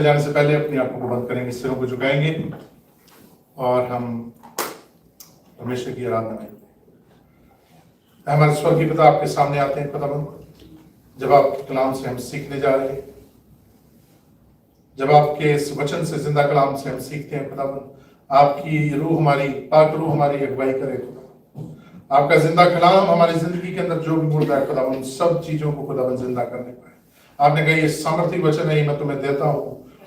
जाने से पहले अपनी आंखों को बंद करेंगे, सिरों को झुकाएंगे और हम परमेश्वर की आराधना करेंगे। हमारे स्वर्गीय पिता, आपके सामने आते हैं खुदाबंद, जब आपके कलाम से हम सीखने जा रहे हैं, जब आपके इस वचन से, जिंदा कलाम से हम सीखते हैं खुदाबंद, आपकी रूह हमारी, पाक रूह हमारी अगुवाई करे खुदाबंद। आपका जिंदा कलाम हमारी जिंदगी के अंदर जो भी बोलता है खुदाबंद, सब चीजों को खुदाबंद जिंदा करने पाए। आपने कहा ये सामर्थ्य वचन है, मैं तुम्हें देता हूँ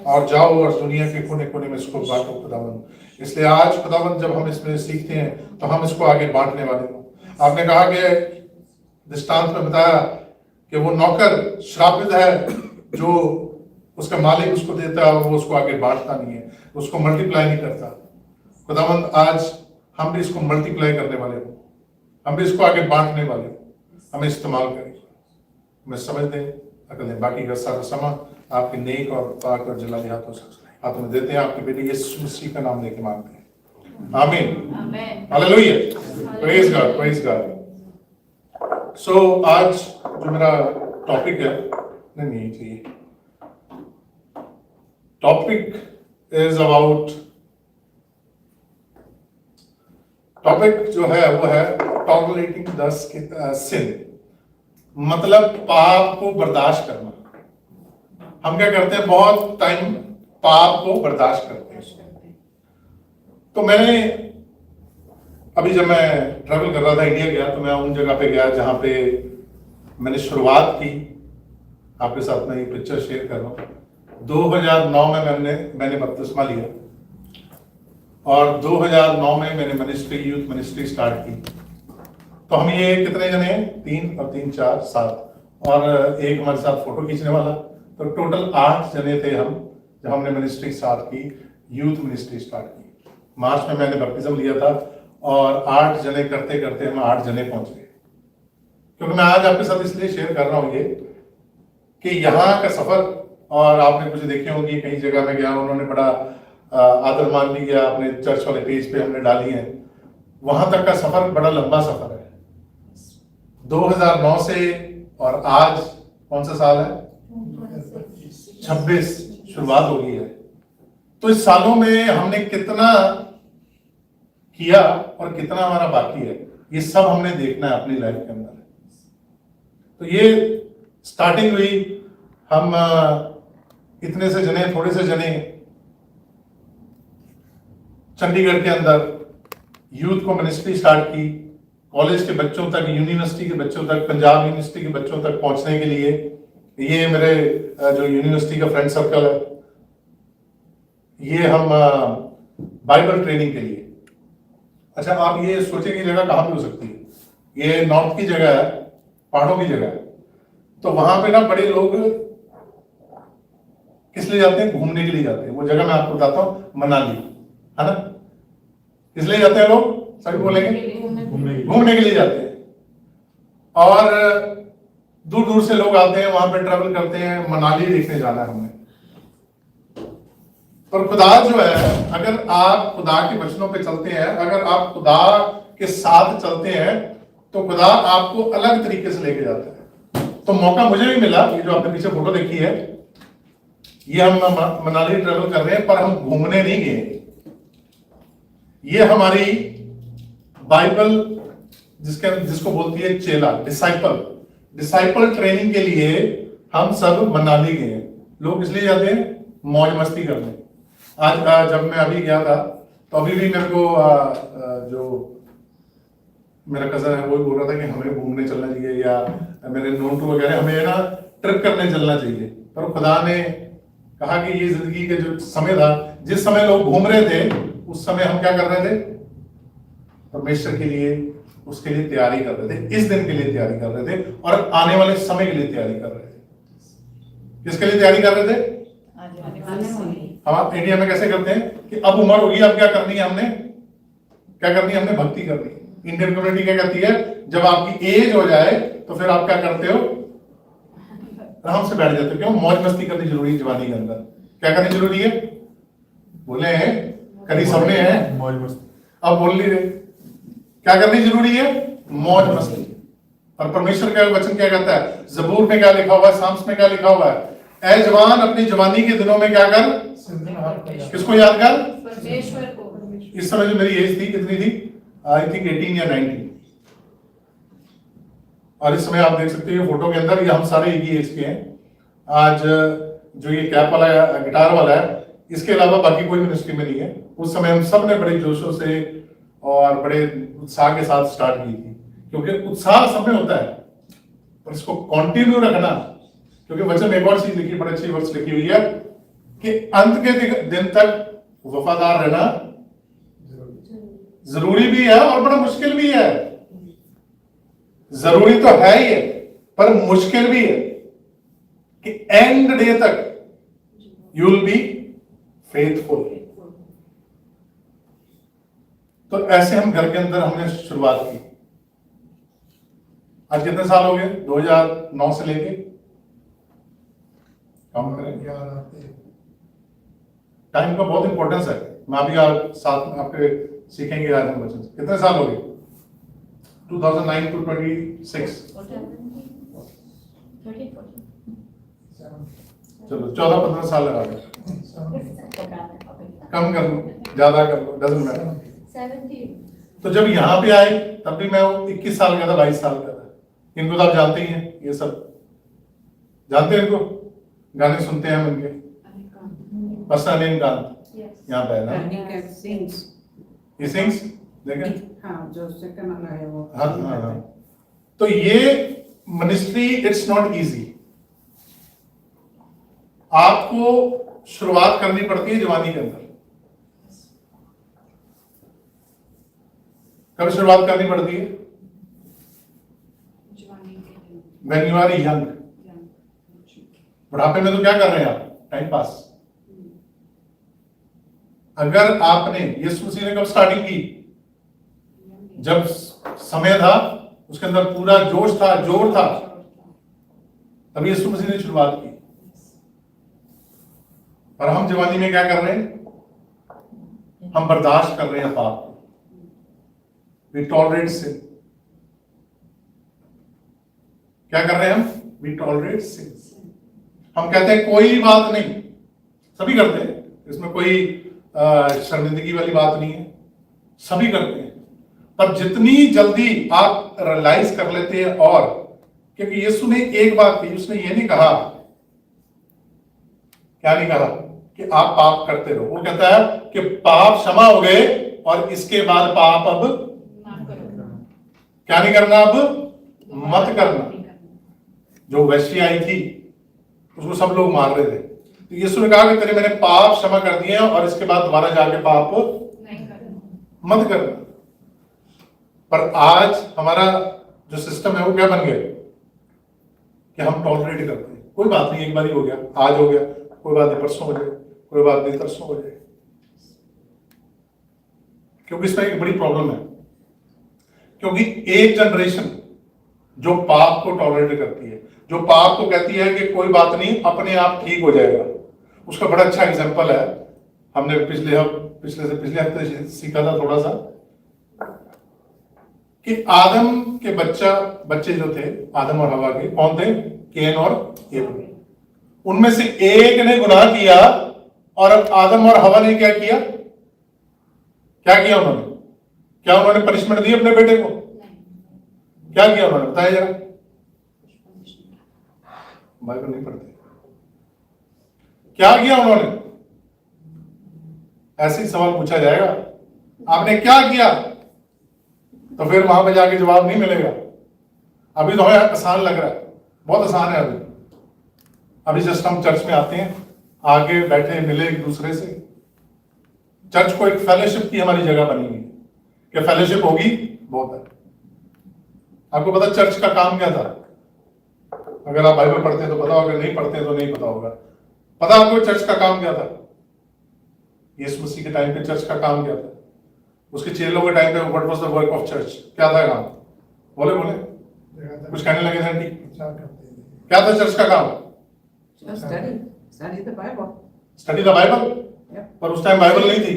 और जाओ और दुनिया के कोने कोने में इसको बांटो खुदाबंद। इसलिए आज खुदाबंद जब हम इसमें सीखते हैं तो हम इसको आगे बांटने वाले हो। आपने कहा कि दृष्टांत में बताया कि वो नौकर श्रापित है जो उसका मालिक उसको देता है और वो उसको आगे बांटता नहीं है, उसको मल्टीप्लाई नहीं करता। खुदाबंद आज हम भी इसको मल्टीप्लाई करने वाले हो, हम भी इसको आगे बांटने वाले हो, हमें इस्तेमाल करें, हमें समझ दें, अकल दें। बाकी का सारा समा आपके नेक और पाक और जलाली हाथों में देते हैं, आपके बेटे यीशु मसीह का नाम लेके मांगते हैं, amen, hallelujah, praise God, praise God. So आज जो मेरा टॉपिक है, नहीं चाहिए, टॉपिक इज अबाउट, टॉपिक जो है वो है टॉलरेटिंग द सिन, मतलब पाप को बर्दाश्त करना। हम क्या करते हैं, बहुत टाइम पाप को बर्दाश्त करते हैं। तो मैंने अभी जब मैं ट्रैवल कर रहा था, इंडिया गया, तो मैं उन जगह पे गया जहां पे मैंने शुरुआत की। आपके साथ मैं ये पिक्चर शेयर कर रहा हूँ। 2009 में मैंने बपतिस्मा लिया और 2009 में मैंने मिनिस्ट्री, यूथ मिनिस्ट्री स्टार्ट की। तो हम ये कितने जने हैं, 3 और 3 4 7 और एक हमारे साथ फोटो खींचने वाला, तो टोटल 8 जने थे हम जब हमने मिनिस्ट्री स्टार्ट की, यूथ मिनिस्ट्री स्टार्ट की। मार्च में मैंने बपतिस्मा लिया था और 8 जने करते करते हम 8 जने पहुंच गए। क्योंकि मैं आज आपके साथ इसलिए शेयर कर रहा हूँ ये कि यहाँ का सफर, और आपने कुछ देखे होंगे, कई जगह में गया, उन्होंने बड़ा आदर मान भी किया, अपने चर्च वाले पेज पे हमने डाली है। वहां तक का सफर बड़ा लंबा सफर है। 2009 से और आज कौन सा साल है, 26 शुरुआत हो गई है। तो इस सालों में हमने कितना किया और कितना हमारा बाकी है, ये सब हमने देखना है अपनी लाइफ के अंदर। तो ये स्टार्टिंग हुई, हम इतने से जने, थोड़े से जने चंडीगढ़ के अंदर यूथ को मिनिस्ट्री स्टार्ट की, कॉलेज के बच्चों तक, यूनिवर्सिटी के बच्चों तक, पंजाब यूनिवर्सिटी के बच्चों तक पहुंचने के लिए। ये मेरे जो यूनिवर्सिटी का फ्रेंड सर्कल है, ये हम बाइबल ट्रेनिंग के लिए। अच्छा, आप ये सोचे की जगह कहाँ पे हो सकती है, ये नॉर्थ की जगह है, पहाड़ों की जगह है। तो वहां पे ना बड़े लोग किस लिए जाते हैं, घूमने के लिए जाते हैं। वो जगह मैं आपको बताता हूँ, मनाली है ना। किस लिए जाते हैं लोग, सभी बोलेंगे, घूमने के लिए जाते हैं। और दूर दूर से लोग आते हैं, वहां पे ट्रैवल करते हैं, मनाली देखने जाना है हमें। पर खुदा जो है, अगर आप खुदा के वचनों पे चलते हैं, अगर आप खुदा के साथ चलते हैं, तो खुदा आपको अलग तरीके से लेके जाता है। तो मौका मुझे भी मिला, ये जो आपने पीछे फोटो देखी है, ये हम मनाली ट्रैवल कर रहे हैं, पर हम घूमने नहीं गए। ये हमारी बाइबल जिसको बोलती है चेला, डिसाइपल ट्रेनिंग के लिए हम सब मनाली गए। लोग इसलिए जाते हैं मौज मस्ती करने। आज जब मैं अभी गया था, तो अभी भी मेरे को जो मेरा कजन है वो बोल रहा था कि हमें घूमने चलना चाहिए, या मेरे नोटू वगैरह, हमें ना ट्रिप करने चलना चाहिए। पर खुदा ने कहा कि ये जिंदगी का जो समय था, जिस समय लोग घूम रहे थे, उस समय हम क्या कर रहे थे, परमेश्वर के लिए, उसके लिए तैयारी कर रहे थे, इस दिन के लिए तैयारी कर रहे थे और आने वाले समय के लिए तैयारी कर रहे थे। किसके लिए तैयारी कर रहे थे, हम इंडिया में कैसे करते हैं कि अब उम्र होगी, अब क्या करनी है, हमने क्या करनी है, हमने भक्ति करनी है। इंडियन कम्युनिटी क्या कहती है, जब आपकी एज हो जाए तो फिर आप क्या करते हो, आराम से बैठ जाते हो। क्यों, मौज मस्ती करनी जरूरी है जवानी के अंदर। क्या करनी जरूरी है, बोले हैं, कभी सबने है मौज मस्ती, अब बोल नहीं रहे। क्या करनी जरूरी है, मौज मस्ती। और परमेश्वर का वचन क्या कहता है, जबूर में क्या लिखा हुआ है, साम्स में क्या लिखा हुआ है ऐ जवान अपनी जवानी के दिनों में क्या कर, किसको याद कर, परमेश्वर को। इस समय जो मेरी एज थी कितनी थी, आई थिंक 18 या 19, और इस समय आप देख सकते हैं फोटो के अंदर ये हम सारे एक ही एज के हैं। आज जो ये कैप वाला है, गिटार वाला है, इसके अलावा बाकी कोई मिनिस्ट्री में नहीं है। उस समय हम सब ने बड़े जोशों से और बड़े उत्साह के साथ स्टार्ट की थी, क्योंकि उत्साह सब में होता है, पर इसको कंटिन्यू रखना, क्योंकि वचन एक और चीज लिखी, बड़ी अच्छी वर्ष लिखी हुई है कि अंत के दिन तक वफादार रहना जरूरी भी है और बड़ा मुश्किल भी है। जरूरी तो है ही है, पर मुश्किल भी है कि एंड डे तक यू विल बी फेथफुल। तो ऐसे हम घर के अंदर हमने शुरुआत की। आज कितने साल हो गए, 2009 से लेके, काम करेंगे। टाइम का बहुत इंपॉर्टेंस है, मैं अभी आप साथ में आपके सीखेंगे आज हम बच्चों से। कितने साल हो गए, 2009 to 26, चलो 14-15 साल लगा दो, कम कर लो ज्यादा कर लो, डजंट मैटर। तो जब यहाँ पे आए तब भी मैं 21 साल का था, 22 साल का था। इनको तो आप जानते ही हैं, ये सब जानते हैं इनको, गाने सुनते हैं हम इनके, बस अनिल कांत यहाँ पे है ना, ये सिंग्स देखें, हाँ जो सेकंड वाला है वो, हाँ हाँ हाँ। तो ये मिनिस्ट्री इट्स नॉट इजी, आपको शुरुआत करनी पड़ती है जवानी के अंदर। कब शुरुआत करनी पड़ती है, व्हेन यू आर यंग। बुढ़ापे में तो क्या कर रहे हैं आप, टाइम पास। अगर आपने, यीशु मसीह ने कब स्टार्टिंग की, जब समय था, उसके अंदर पूरा जोश था, जोर था, तभी यीशु मसीह ने शुरुआत की। पर हम जवानी में क्या कर रहे हैं, हम बर्दाश्त कर रहे हैं पाप, वी टॉलरेट सिन। क्या कर रहे हैं हम, वी टॉलरेट सिन। हम कहते हैं कोई बात नहीं, सभी करते हैं, इसमें कोई शर्मिंदगी वाली बात नहीं है, सभी करते हैं। पर जितनी जल्दी आप रियलाइज कर लेते हैं, और क्योंकि यीशु ने एक बात कही, उसने ये नहीं कहा, क्या नहीं कहा कि आप पाप करते रहो, वो कहता है कि पाप क्षमा हो गए और इसके बाद पाप अब क्या नहीं करना, अब मत करना। जो वैश्य आई थी उसको सब लोग मार रहे थे, तो यीशु ने कहा कि तेरे मैंने पाप क्षमा कर दिए हैं और इसके बाद दोबारा जाके पाप मत करना। पर आज हमारा जो सिस्टम है वो क्या बन गया कि हम टॉलरेट करते हैं, कोई बात नहीं, एक बार ही हो गया, आज हो गया, कोई बात नहीं, परसों हो जाए, कोई बात नहीं, तरसों हो जाए। क्योंकि इसमें एक बड़ी प्रॉब्लम है, क्योंकि एक जनरेशन जो पाप को टॉलरेट करती है, जो पाप को कहती है कि कोई बात नहीं, अपने आप ठीक हो जाएगा, उसका बड़ा अच्छा एग्जांपल है, हमने पिछले हफ्ते सीखा था थोड़ा सा, कि आदम के बच्चे जो थे, आदम और हवा के, कौन थे, केन और एबेल। उनमें से एक ने गुनाह किया और अब आदम और हवा ने क्या किया, उन्होंने क्या उन्होंने पनिशमेंट दी अपने बेटे को, क्या किया उन्होंने, बताया जरा, बाइबल नहीं पढ़ते, क्या किया उन्होंने, ऐसे ही सवाल पूछा जाएगा, आपने क्या किया, तो फिर वहां पे जाके जवाब नहीं मिलेगा। अभी तो हमें आसान लग रहा है, बहुत आसान है। अभी जस्ट हम चर्च में आते हैं, आगे बैठे मिले एक दूसरे से, चर्च को एक फेलोशिप की हमारी जगह बनी हुई है, कि फेलोशिप होगी बहुत है। आपको पता चर्च का काम क्या था, अगर आप बाइबल पढ़ते हैं तो पता होगा, अगर नहीं पढ़ते हैं तो नहीं पता होगा। पता आपको चर्च का काम क्या था, यीशु मसीह के टाइम पे चर्च का काम क्या था, उसके चेलों के टाइम पे what was the work of church, क्या था काम, बोले कुछ कहने लगे थे आंटी, क्या था चर्च का काम, study the Bible. Study the Bible, पर उस टाइम बाइबल नहीं थी।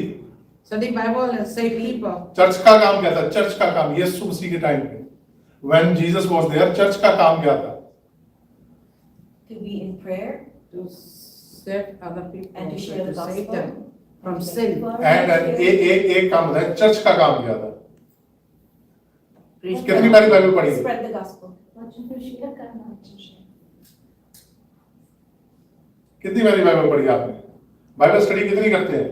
Study Bible and save people. Church का काम क्या था, चर्च का काम यीशु मसीह के टाइम पे, when Jesus was there, church का काम क्या था, To be in prayer, to set other people, And to share the to save gospel. them from sin. And एक काम है, चर्च का काम किया था। Preach कितनी the बारी बाइबल पढ़ी है? Spread the gospel. कितनी बारी बाइबल पढ़ी आपने? बाइबल स्टडी कितनी करते हैं?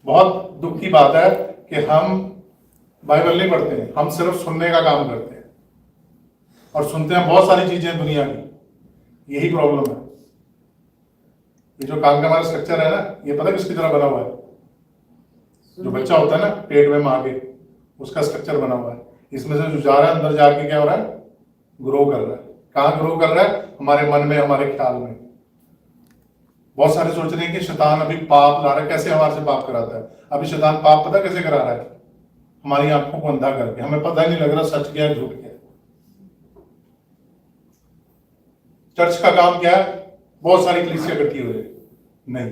बहुत दुख की बात है कि हम बाइबल नहीं पढ़ते हैं, हम सिर्फ सुनने का काम करते हैं और सुनते हैं बहुत सारी चीजें दुनिया की। यही प्रॉब्लम है। ये जो काम का हमारा स्ट्रक्चर है ना, ये पता है किसकी तरह बना हुआ है? जो बच्चा होता है ना पेट में मां के, उसका स्ट्रक्चर बना हुआ है। इसमें से जो जा रहा है अंदर जाके क्या हो रहा है? ग्रो कर रहा है। कहाँ ग्रो कर रहा है? हमारे मन में, हमारे ख्याल में। बहुत सारे सोच रहे हैं कि शैतान अभी पाप ला रहा है। कैसे हमारे से पाप कराता है? अभी शैतान पाप पता कैसे करा रहा है? हमारी आंखों को अंधा करके, हमें पता ही नहीं लग रहा सच क्या है झूठ क्या है। चर्च का काम क्या है? बहुत सारी कलीसिया इकट्ठी हो रही नहीं,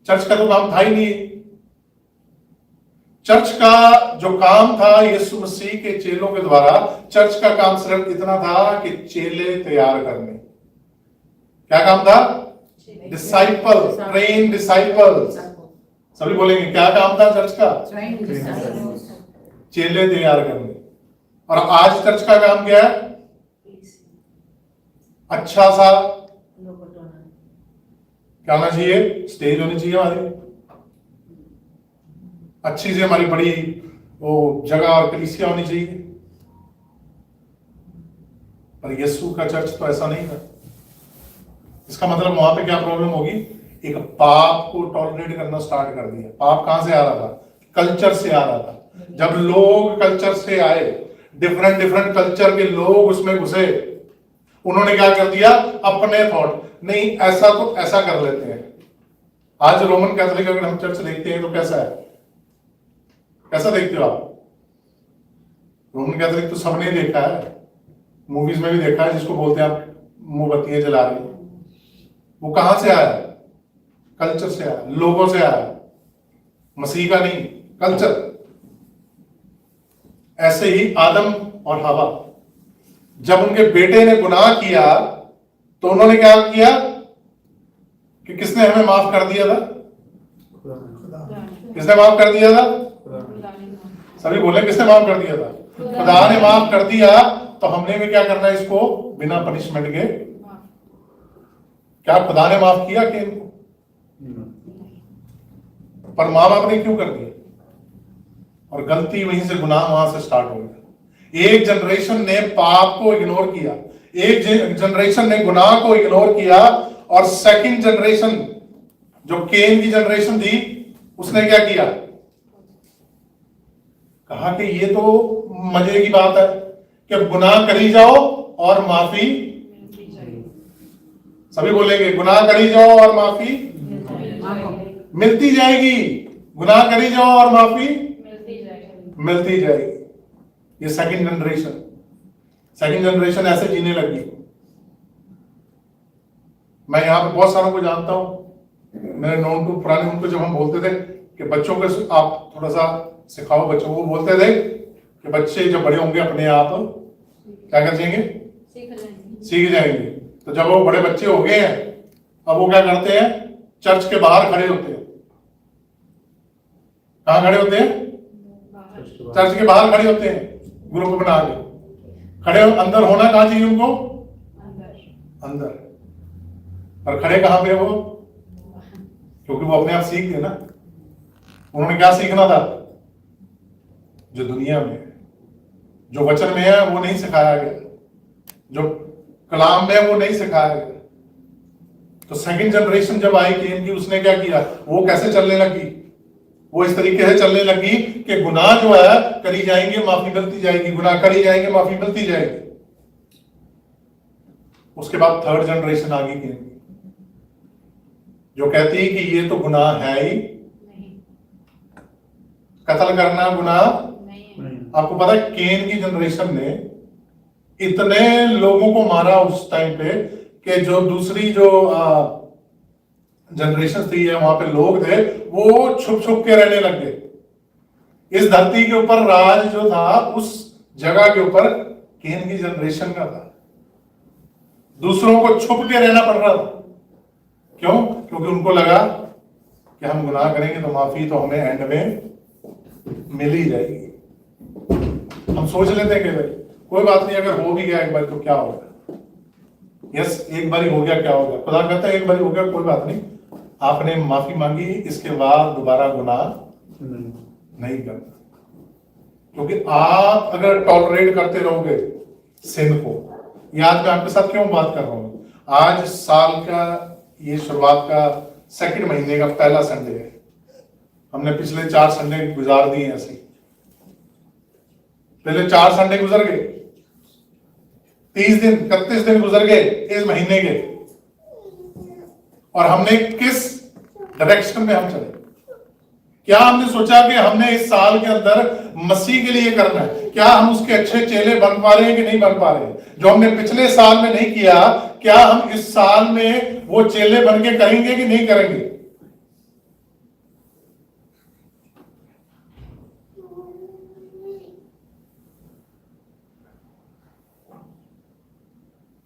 चर्च का तो काम था ही नहीं। चर्च का जो काम था यीशु मसीह के चेलों के द्वारा, चर्च का काम सिर्फ इतना था कि चेले तैयार करने। क्या काम था? Disciple, train disciples. सभी बोलेंगे क्या काम था चर्च का? Train disciples. चेले तैयार करने। और आज चर्च का काम क्या है? अच्छा सा क्या होना चाहिए? स्टेज होनी चाहिए हमारी, अच्छी सी हमारी बड़ी वो जगह और कलीसिया होनी चाहिए। पर यीशु का चर्च तो ऐसा नहीं था। इसका मतलब वहां पे क्या प्रॉब्लम होगी? एक पाप को टॉलरेट करना स्टार्ट कर दिया। पाप कहां से आ रहा था? कल्चर से आ रहा था। जब लोग कल्चर से आए, डिफरेंट डिफरेंट कल्चर के लोग उसमें घुसे, उन्होंने क्या कर दिया? अपने थॉट, नहीं ऐसा तो ऐसा कर लेते हैं। आज रोमन कैथोलिक अगर हम चर्च देखते हैं तो कैसा है? कैसा देखते हो आप? रोमन कैथोलिक तो सबने देखा है, मूवीज में भी देखा है, जिसको बोलते हैं आप मोमबत्तियां जला रहे हैं। वो कहां से आया? कल्चर से आया, लोगों से आया, मसीह का नहीं, कल्चर। ऐसे ही आदम और हवा, जब उनके बेटे ने गुनाह किया तो उन्होंने क्या किया कि किसने हमें माफ कर दिया था? किसने माफ कर दिया था? सभी बोले किसने माफ कर दिया था? खुदा ने माफ कर दिया। तो हमने भी क्या करना है इसको बिना पनिशमेंट के? क्या खुदा ने माफ किया कि इनको? पर माँ बाप ने क्यों कर दिया? और गलती वहीं से, गुनाह वहां से स्टार्ट हो गया। एक जनरेशन ने पाप को इग्नोर किया, एक जनरेशन ने गुनाह को इग्नोर किया, और सेकंड जनरेशन जो केन की जनरेशन थी उसने क्या किया? कहा कि ये तो मजे की बात है कि गुनाह करी जाओ और माफी। सभी बोलेंगे गुनाह करी जाओ और माफी मिलती जाएगी। गुनाह करी जाओ और माफी मिलती जाएगी। ये सेकंड जनरेशन ऐसे जीने लगी। मैं यहां पे बहुत सारों को जानता हूं, मेरे नॉन टू पुराने, उनको जब हम बोलते थे कि बच्चों को आप थोड़ा सा सिखाओ बच्चों को, बोलते थे कि बच्चे जब बड़े होंगे अपने आप क्या कर जाएंगे? सीख जाएंगे। तो जब वो बड़े बच्चे हो गए हैं, अब वो क्या करते हैं? चर्च के बाहर खड़े होते हैं। कहां खड़े होते हैं? चर्च के बाहर खड़े होते हैं, ग्रुप बना के खड़े। अंदर होना कहां चाहिए उनको? अंदर। और खड़े कहां पे वो? क्योंकि वो अपने आप सीख गए ना। उन्होंने क्या सीखना था? जो दुनिया में है, जो वचन में है वो नहीं सिखाया गया, जो कलाम में वो नहीं सिखाया गया। तो सेकंड जनरेशन जब आई केन की, उसने क्या किया? वो कैसे चलने लगी? वो इस तरीके से चलने लगी कि गुनाह जो है करी जाएंगे, माफी मिलती जाएगी, गुनाह करी जाएंगे, माफी मिलती जाएगी। उसके बाद थर्ड जनरेशन आ गई केन की, जो कहती है कि ये तो गुनाह है ही नहीं, कत्ल करना गुनाह नहीं। आपको पता है केन की जनरेशन ने इतने लोगों को मारा उस टाइम पे कि जो दूसरी जो जनरेशन थी है, वहां पे लोग थे, वो छुप छुप के रहने लग गए। इस धरती के ऊपर राज जो था उस जगह के ऊपर केन की जनरेशन का था। दूसरों को छुप के रहना पड़ रहा था। क्यों? क्योंकि उनको लगा कि हम गुनाह करेंगे तो माफी तो हमें एंड में मिल ही जाएगी। हम सोच लेते हैं कि भाई कोई बात नहीं, अगर हो भी गया एक बार तो क्या होगा, यस एक बार हो गया क्या होगा। खुदा कहता है एक बार हो गया कोई बात नहीं, आपने माफी मांगी, इसके बाद दोबारा गुनाह नहीं करना। क्योंकि आप अगर टॉलरेट करते रहोगे सिन को, ये आज मैं आपके साथ क्यों बात कर रहा हूं, आज साल का ये शुरुआत का सेकंड महीने का पहला संडे है। हमने पिछले 4 संडे गुजार दिए ऐसे ही। पहले 4 संडे गुजर गए, 30 दिन 31 दिन गुजर गए इस महीने के, और हमने किस डायरेक्शन में हम चले? क्या हमने सोचा कि हमने इस साल के अंदर मसीह के लिए करना है? क्या हम उसके अच्छे चेले बन पा रहे हैं कि नहीं बन पा रहे हैं? जो हमने पिछले साल में नहीं किया, क्या हम इस साल में वो चेले बन के करेंगे कि नहीं करेंगे?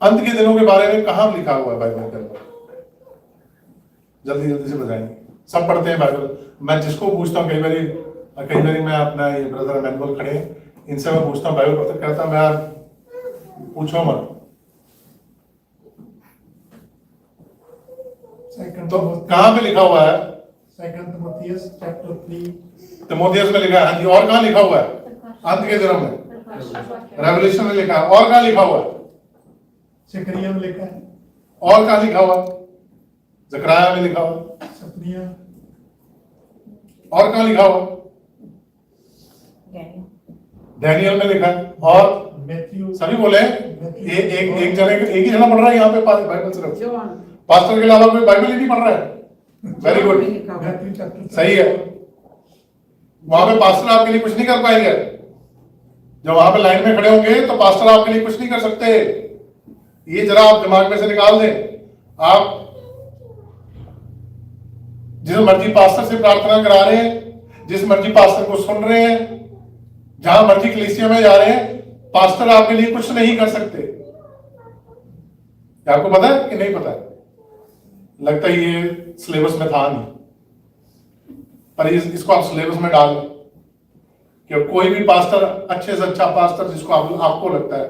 अंत के दिनों के बारे में कहां लिखा हुआ है बाइबल के अंदर? जल्दी जल्दी से बताएंगे। सब पढ़ते हैं बाइबल। मैं जिसको पूछता हूँ, कई बार मैं अपना ये ब्रदर मैनुअल खड़े हैं, इनसे मैं पूछता हूँ बाइबल पढ़ते, कहता मैं पूछो मत। तो कहां पे लिखा हुआ है? 2 Timotheus chapter 3 तिमोथियस में लिखा है। हाँ जी, और कहां लिखा हुआ है? अंत के दिनों में रेवलेशन में लिखा है। और कहां लिखा हुआ है? जकरिया में लिखा है, और कहां लिखा हुआ? जकराया में लिखा हुआ। सपनिया, और कहां लिखा हुआ? डैनियल में लिखा है। और मैथ्यू, सभी बोले एक जने एक ही जना पढ़ रहा है यहाँ पे बाइबल सिर्फ। जॉन पास्टर के अलावा कोई बाइबल ही नहीं पढ़ रहा है। वेरी गुड, मैथ्यू चैप्टर सही है। वहां पे पास्टर आपके लिए कुछ नहीं कर पाएंगे। जब वहां पे लाइन में खड़े होंगे तो पास्टर आपके लिए कुछ नहीं कर सकते। ये जरा आप दिमाग में से निकाल दें। आप जिस मर्जी पास्टर से प्रार्थना करा रहे हैं, जिस मर्जी पास्टर को सुन रहे हैं, जहां मर्जी कलीसिया में जा रहे हैं, पास्टर आपके लिए कुछ नहीं कर सकते। क्या आपको पता है कि नहीं पता है? लगता है ये सिलेबस में था नहीं, पर इसको आप सिलेबस में डाल कि कोई भी पास्टर, अच्छे से अच्छा पास्टर जिसको आपको लगता है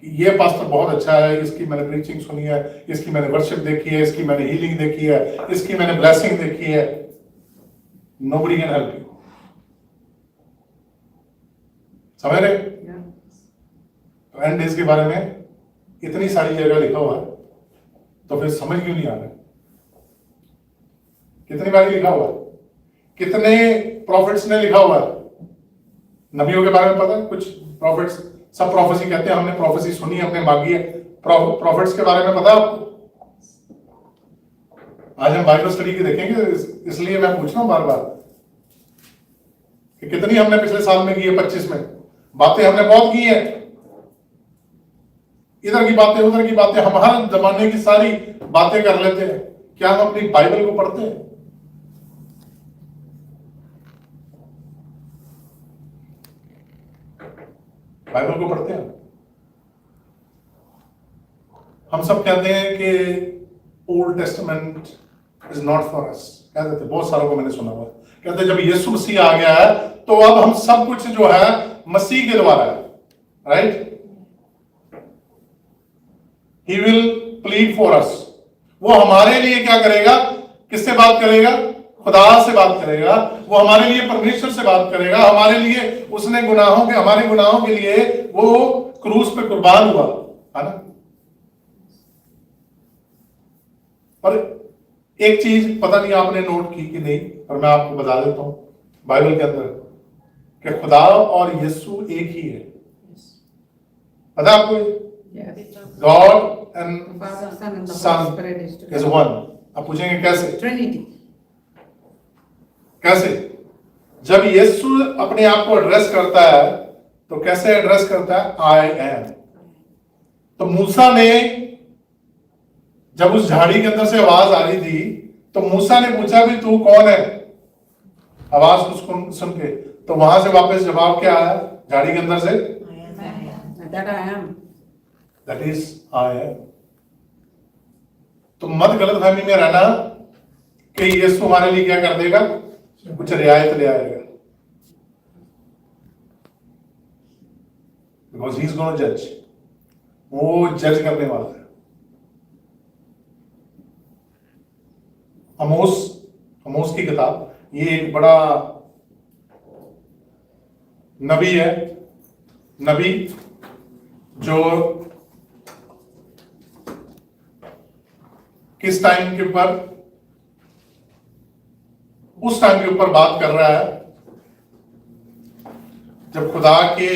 कि ये पास्टर बहुत अच्छा है, इसकी मैंने प्रीचिंग सुनी है, इसकी मैंने वर्शिप देखी है, इसकी मैंने हीलिंग देखी है, इसकी मैंने ब्लेसिंग देखी है, नोबडी कैन हेल्प यू। समझ रहे? तो एंड डेज के बारे में इतनी सारी जगह लिखा हुआ है, तो फिर समझ क्यों नहीं आ रहा? कितनी बार लिखा हुआ है? कितने प्रॉफिट्स ने लिखा हुआ है? नबियों के बारे में पता है कुछ? प्रॉफिट्स, सब प्रोफेसी कहते हैं, हमने प्रोफेसी सुनी है, हमने मांगी है। प्रॉफिट्स के बारे में पता है आपको? आज हम बाइबल स्टडी की देखेंगे, इसलिए मैं पूछ रहा हूं बार बार कि कितनी हमने पिछले साल में की है, 25 में। बातें हमने बहुत की है, इधर की बातें उधर की बातें, हम हर जमाने की सारी बातें कर लेते हैं। क्या हम अपनी बाइबल को पढ़ते हैं? बाइबल को पढ़ते हैं? हम सब कहते हैं कि old testament is not for us, कहते थे, बहुत सारों को मैंने सुना हुआ। कहते जब यीशु मसीह आ गया है तो अब हम सब कुछ जो है मसीह के द्वारा है, right? He will plead for us. वो हमारे लिए क्या करेगा? किससे बात करेगा? खुदा से बात करेगा। वो हमारे लिए परमेश्वर से बात करेगा। हमारे लिए उसने हमारे गुनाहों के लिए वो क्रूस पे कुर्बान हुआ, है ना? और एक चीज पता नहीं आपने नोट की कि नहीं, पर मैं आपको बता देता हूं बाइबल के अंदर कि खुदा और यीशु एक ही है। पता आपको? God and son is one. आप पूछेंगे कैसे? ट्रिनिटी। कैसे? जब यीशु अपने आप को एड्रेस करता है तो कैसे एड्रेस करता है? I am. तो मूसा ने जब उस झाड़ी के अंदर से आवाज आ रही थी तो मूसा ने पूछा भी तू कौन है? आवाज को सुन के तो वहां से वापस जवाब क्या आया झाड़ी के अंदर से? That I am. That is I am. तो मत गलतफहमी में रहना कि यीशु हमारे लिए क्या कर देगा, कुछ रियायत ले आएगा, बिकॉज ही इज गोना जज, वो जज करने वाला है। अमोस की किताब, ये एक बड़ा नबी है, नबी जो किस टाइम के ऊपर, उस टाइम के ऊपर बात कर रहा है जब खुदा के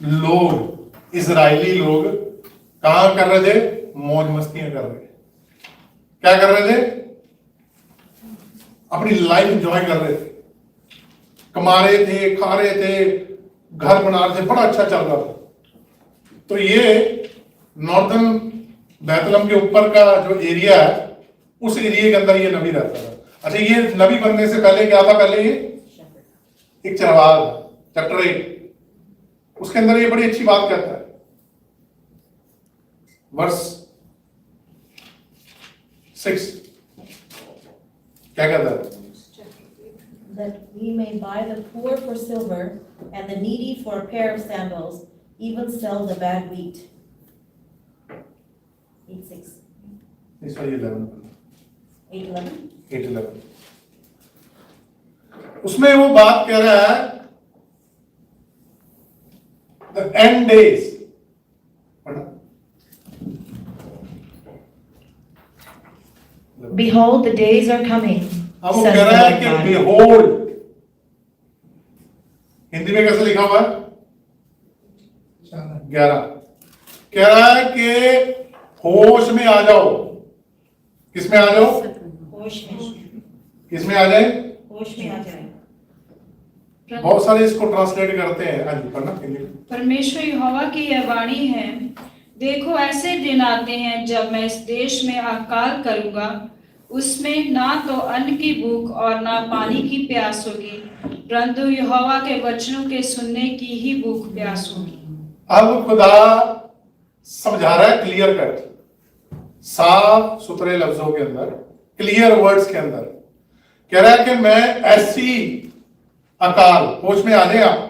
लोग, इजरायली लोग कहां कर रहे थे, मौज मस्तियां कर रहे थे। क्या कर रहे थे, अपनी लाइफ एंजॉय कर रहे थे, कमा रहे थे, खा रहे थे, घर बना रहे थे, बड़ा अच्छा चल रहा था। तो ये नॉर्दर्न बैतलम के ऊपर का जो एरिया है, उस एरिया के अंदर ये नबी रहता था। अच्छा, ये नबी बनने से पहले क्या था, पहले ये एक चरवाहा, चैप्टर 8 उसके अंदर ये बड़ी अच्छी बात कहता है, वर्स 6 क्या कहता है, that we may buy the poor for silver and the needy for a pair of sandals, even sell the bad wheat. 8:6. इस वाली 11 8:11. 8:11 उसमें वो बात कह रहा है, the end days, Behold, the days are coming, अब वो says कह the रहा है Lord कि God. behold, हिंदी में कैसे लिखा हुआ है, 11 कह रहा है कि होश में आ जाओ। किस में आ जाओ, होश में, किस में आ जाए, होश में आ जाए। बहुत सारे इसको ट्रांसलेट करते हैं। हाँ जी, पढ़ना हिंदी में। परमेश्वर यहोवा की यह वाणी है, देखो ऐसे दिन आते हैं जब मैं इस देश में अकाल करूंगा, उसमें ना तो अन्न की भूख और ना पानी की प्यास होगी, परंतु यहोवा के वचनों के सुनने की ही भूख प्यास होगी। अब खुदा समझा रहा है क्लियर कट, साफ सुथरे लफ्जों के अंदर, क्लियर वर्ड्स के अंदर कह रहा है कि मैं ऐसी अकाल, होश में आ जाए आप।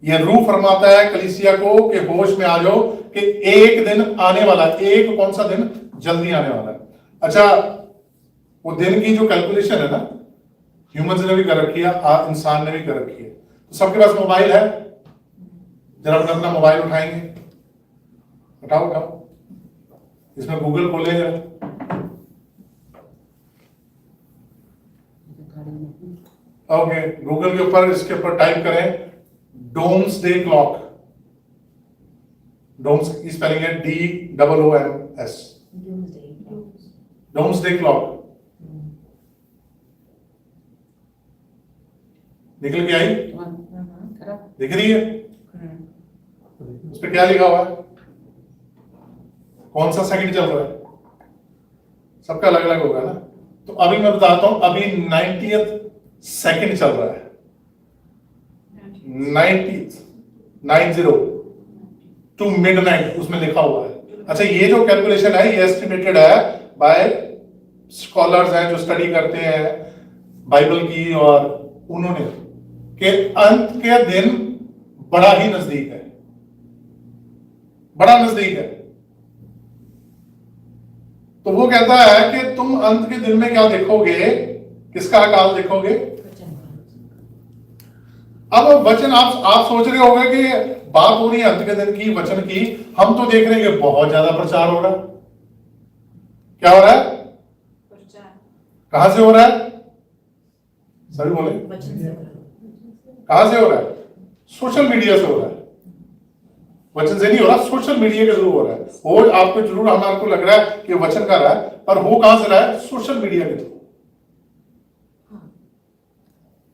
ये रूह फरमाता है कलीसिया को कि होश में आ जाओ कि एक दिन आने वाला, एक कौन सा दिन, जल्दी आने वाला है। अच्छा, वो दिन की जो कैलकुलेशन है ना, ह्यूमंस ने भी कर रखी है, इंसान ने भी कर रखी है। तो सबके पास मोबाइल है, जरा अपना मोबाइल उठाएंगे, उठाओ उठाओ, इसमें गूगल खोलें जरा, ओके, गूगल के ऊपर इसके ऊपर टाइप करें डोम्सडे क्लॉक। डोम्स की स्पेलिंग है DOOMS, डोम्सडे क्लॉक। निकल के आई, दिख रही है, उस पर क्या लिखा हुआ है, कौन सा सेकंड चल रहा है, सबका अलग अलग होगा ना। तो अभी मैं बताता हूं, अभी 90th सेकंड चल रहा है, 90 टू मिडनाइट उसमें लिखा हुआ है। अच्छा, ये जो कैलकुलेशन है ये एस्टिमेटेड है बाय स्कॉलर्स हैं जो स्टडी करते हैं बाइबल की, और उन्होंने कि अंत के दिन बड़ा ही नजदीक है, बड़ा नजदीक है। तो वो कहता है कि तुम अंत के दिन में क्या देखोगे, किसका अकाल देखोगे। अब वचन आप सोच रहे होंगे कि बात हो रही है अंत के दिन की, वचन की, हम तो देख रहे हैं कि बहुत ज्यादा प्रचार हो रहा है। क्या हो रहा है, कहां से हो रहा है, सभी बोले, कहां से हो रहा है, सोशल मीडिया से हो रहा है। वचन से नहीं हो रहा, सोशल मीडिया के थ्रू हो रहा है। हो आपको जरूर, हमारे लग रहा है कि वचन का रहा है, पर हो कहां से रहा है, सोशल मीडिया के थ्रू।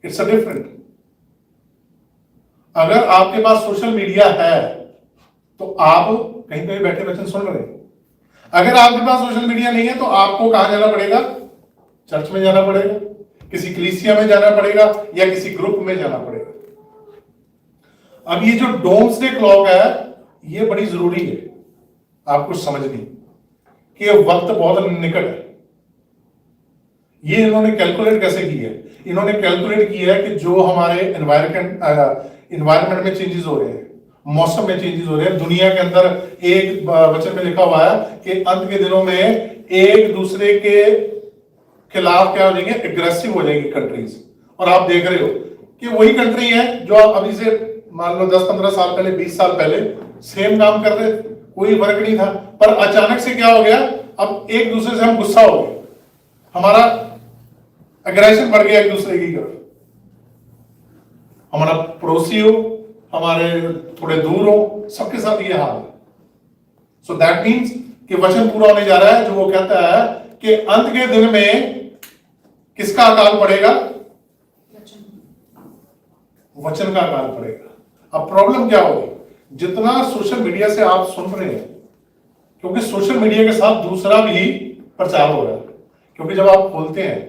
It's a different. अगर आपके पास सोशल मीडिया है तो आप कहीं कहीं बैठे वचन सुन रहे हैं। अगर आपके पास सोशल मीडिया नहीं है तो आपको कहां जाना पड़ेगा, चर्च में जाना पड़ेगा, किसी कलीसिया में जाना पड़ेगा, या किसी ग्रुप में जाना पड़ेगा। अब ये जो डोम्सडे क्लॉक है ये बड़ी जरूरी है आपको समझनी। कि वक्त बहुत निकट है। ये इन्होंने कैलकुलेट कैसे की है? इन्होंने कैलकुलेट किया है कि जो हमारे एनवायरमेंट में चेंजेस हो रहे हैं, मौसम में चेंजेस हो रहे हैं, दुनिया के अंदर एक वचन में लिखा हुआ है कि अंत के दिनों में एक दूसरे के खिलाफ क्या हो जाएंगे, एग्रेसिव हो जाएंगी कंट्रीज। और आप देख रहे हो कि वही कंट्री है जो आप अभी से मान लो 10-15 साल पहले, 20 साल पहले सेम काम कर रहे थे, कोई फर्क नहीं था, पर अचानक से क्या हो गया, अब एक दूसरे से हम गुस्सा हो गए, हमारा एग्रेशन बढ़ गया एक दूसरे की तरफ। हमारा पड़ोसी हो, हमारे थोड़े दूर हो, सबके साथ ये हाल है। सो दैट मीन्स कि वचन पूरा होने जा रहा है जो वो कहता है कि अंत के दिन में किसका अकाल पड़ेगा? वचन का अकाल पड़ेगा। अब प्रॉब्लम क्या होगी? जितना सोशल मीडिया से आप सुन रहे हैं, क्योंकि सोशल मीडिया के साथ दूसरा भी प्रचार हो रहा है, क्योंकि जब आप खोलते हैं,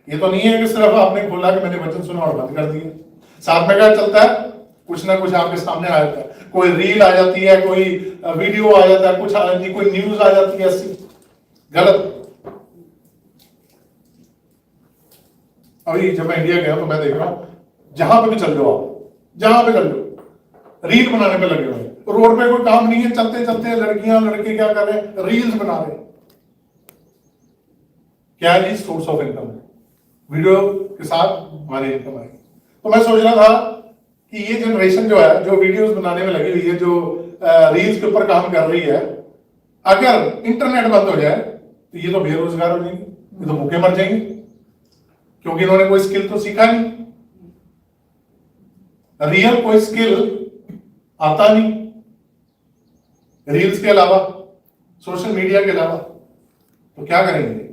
ये तो नहीं है कि सिर्फ आपने खोला कि मैंने वचन सुना और बंद कर दिया, साथ में क्या चलता है, कुछ ना कुछ आपके सामने आ जाता है, कोई रील आ जाती है, कोई वीडियो आ जाता है, कुछ आ जाती है, कोई न्यूज आ जाती है ऐसी गलत। अभी जब मैं इंडिया गया तो मैं देख रहा हूं जहां पे भी चल जाओ, आप जहां पे चल जाओ रील बनाने पे लगे हुए हैं, रोड पे कोई काम नहीं है, चलते चलते लड़कियां लड़के क्या कर रहे हैं, रील्स बना रहे हैं। क्या है? सोर्स ऑफ इनकम है, वीडियो के साथ हमारी इनकम आएगी। तो मैं सोच रहा था कि ये जनरेशन जो है, जो वीडियोस बनाने में लगी हुई है, जो रील्स के ऊपर काम कर रही है, अगर इंटरनेट बंद हो जाए तो ये तो बेरोजगार हो जाएंगे, ये तो भूखे मर जाएंगे, क्योंकि इन्होंने कोई स्किल तो सीखा नहीं, रियल कोई स्किल आता नहीं, रील्स के अलावा, सोशल मीडिया के अलावा, तो क्या करेंगे?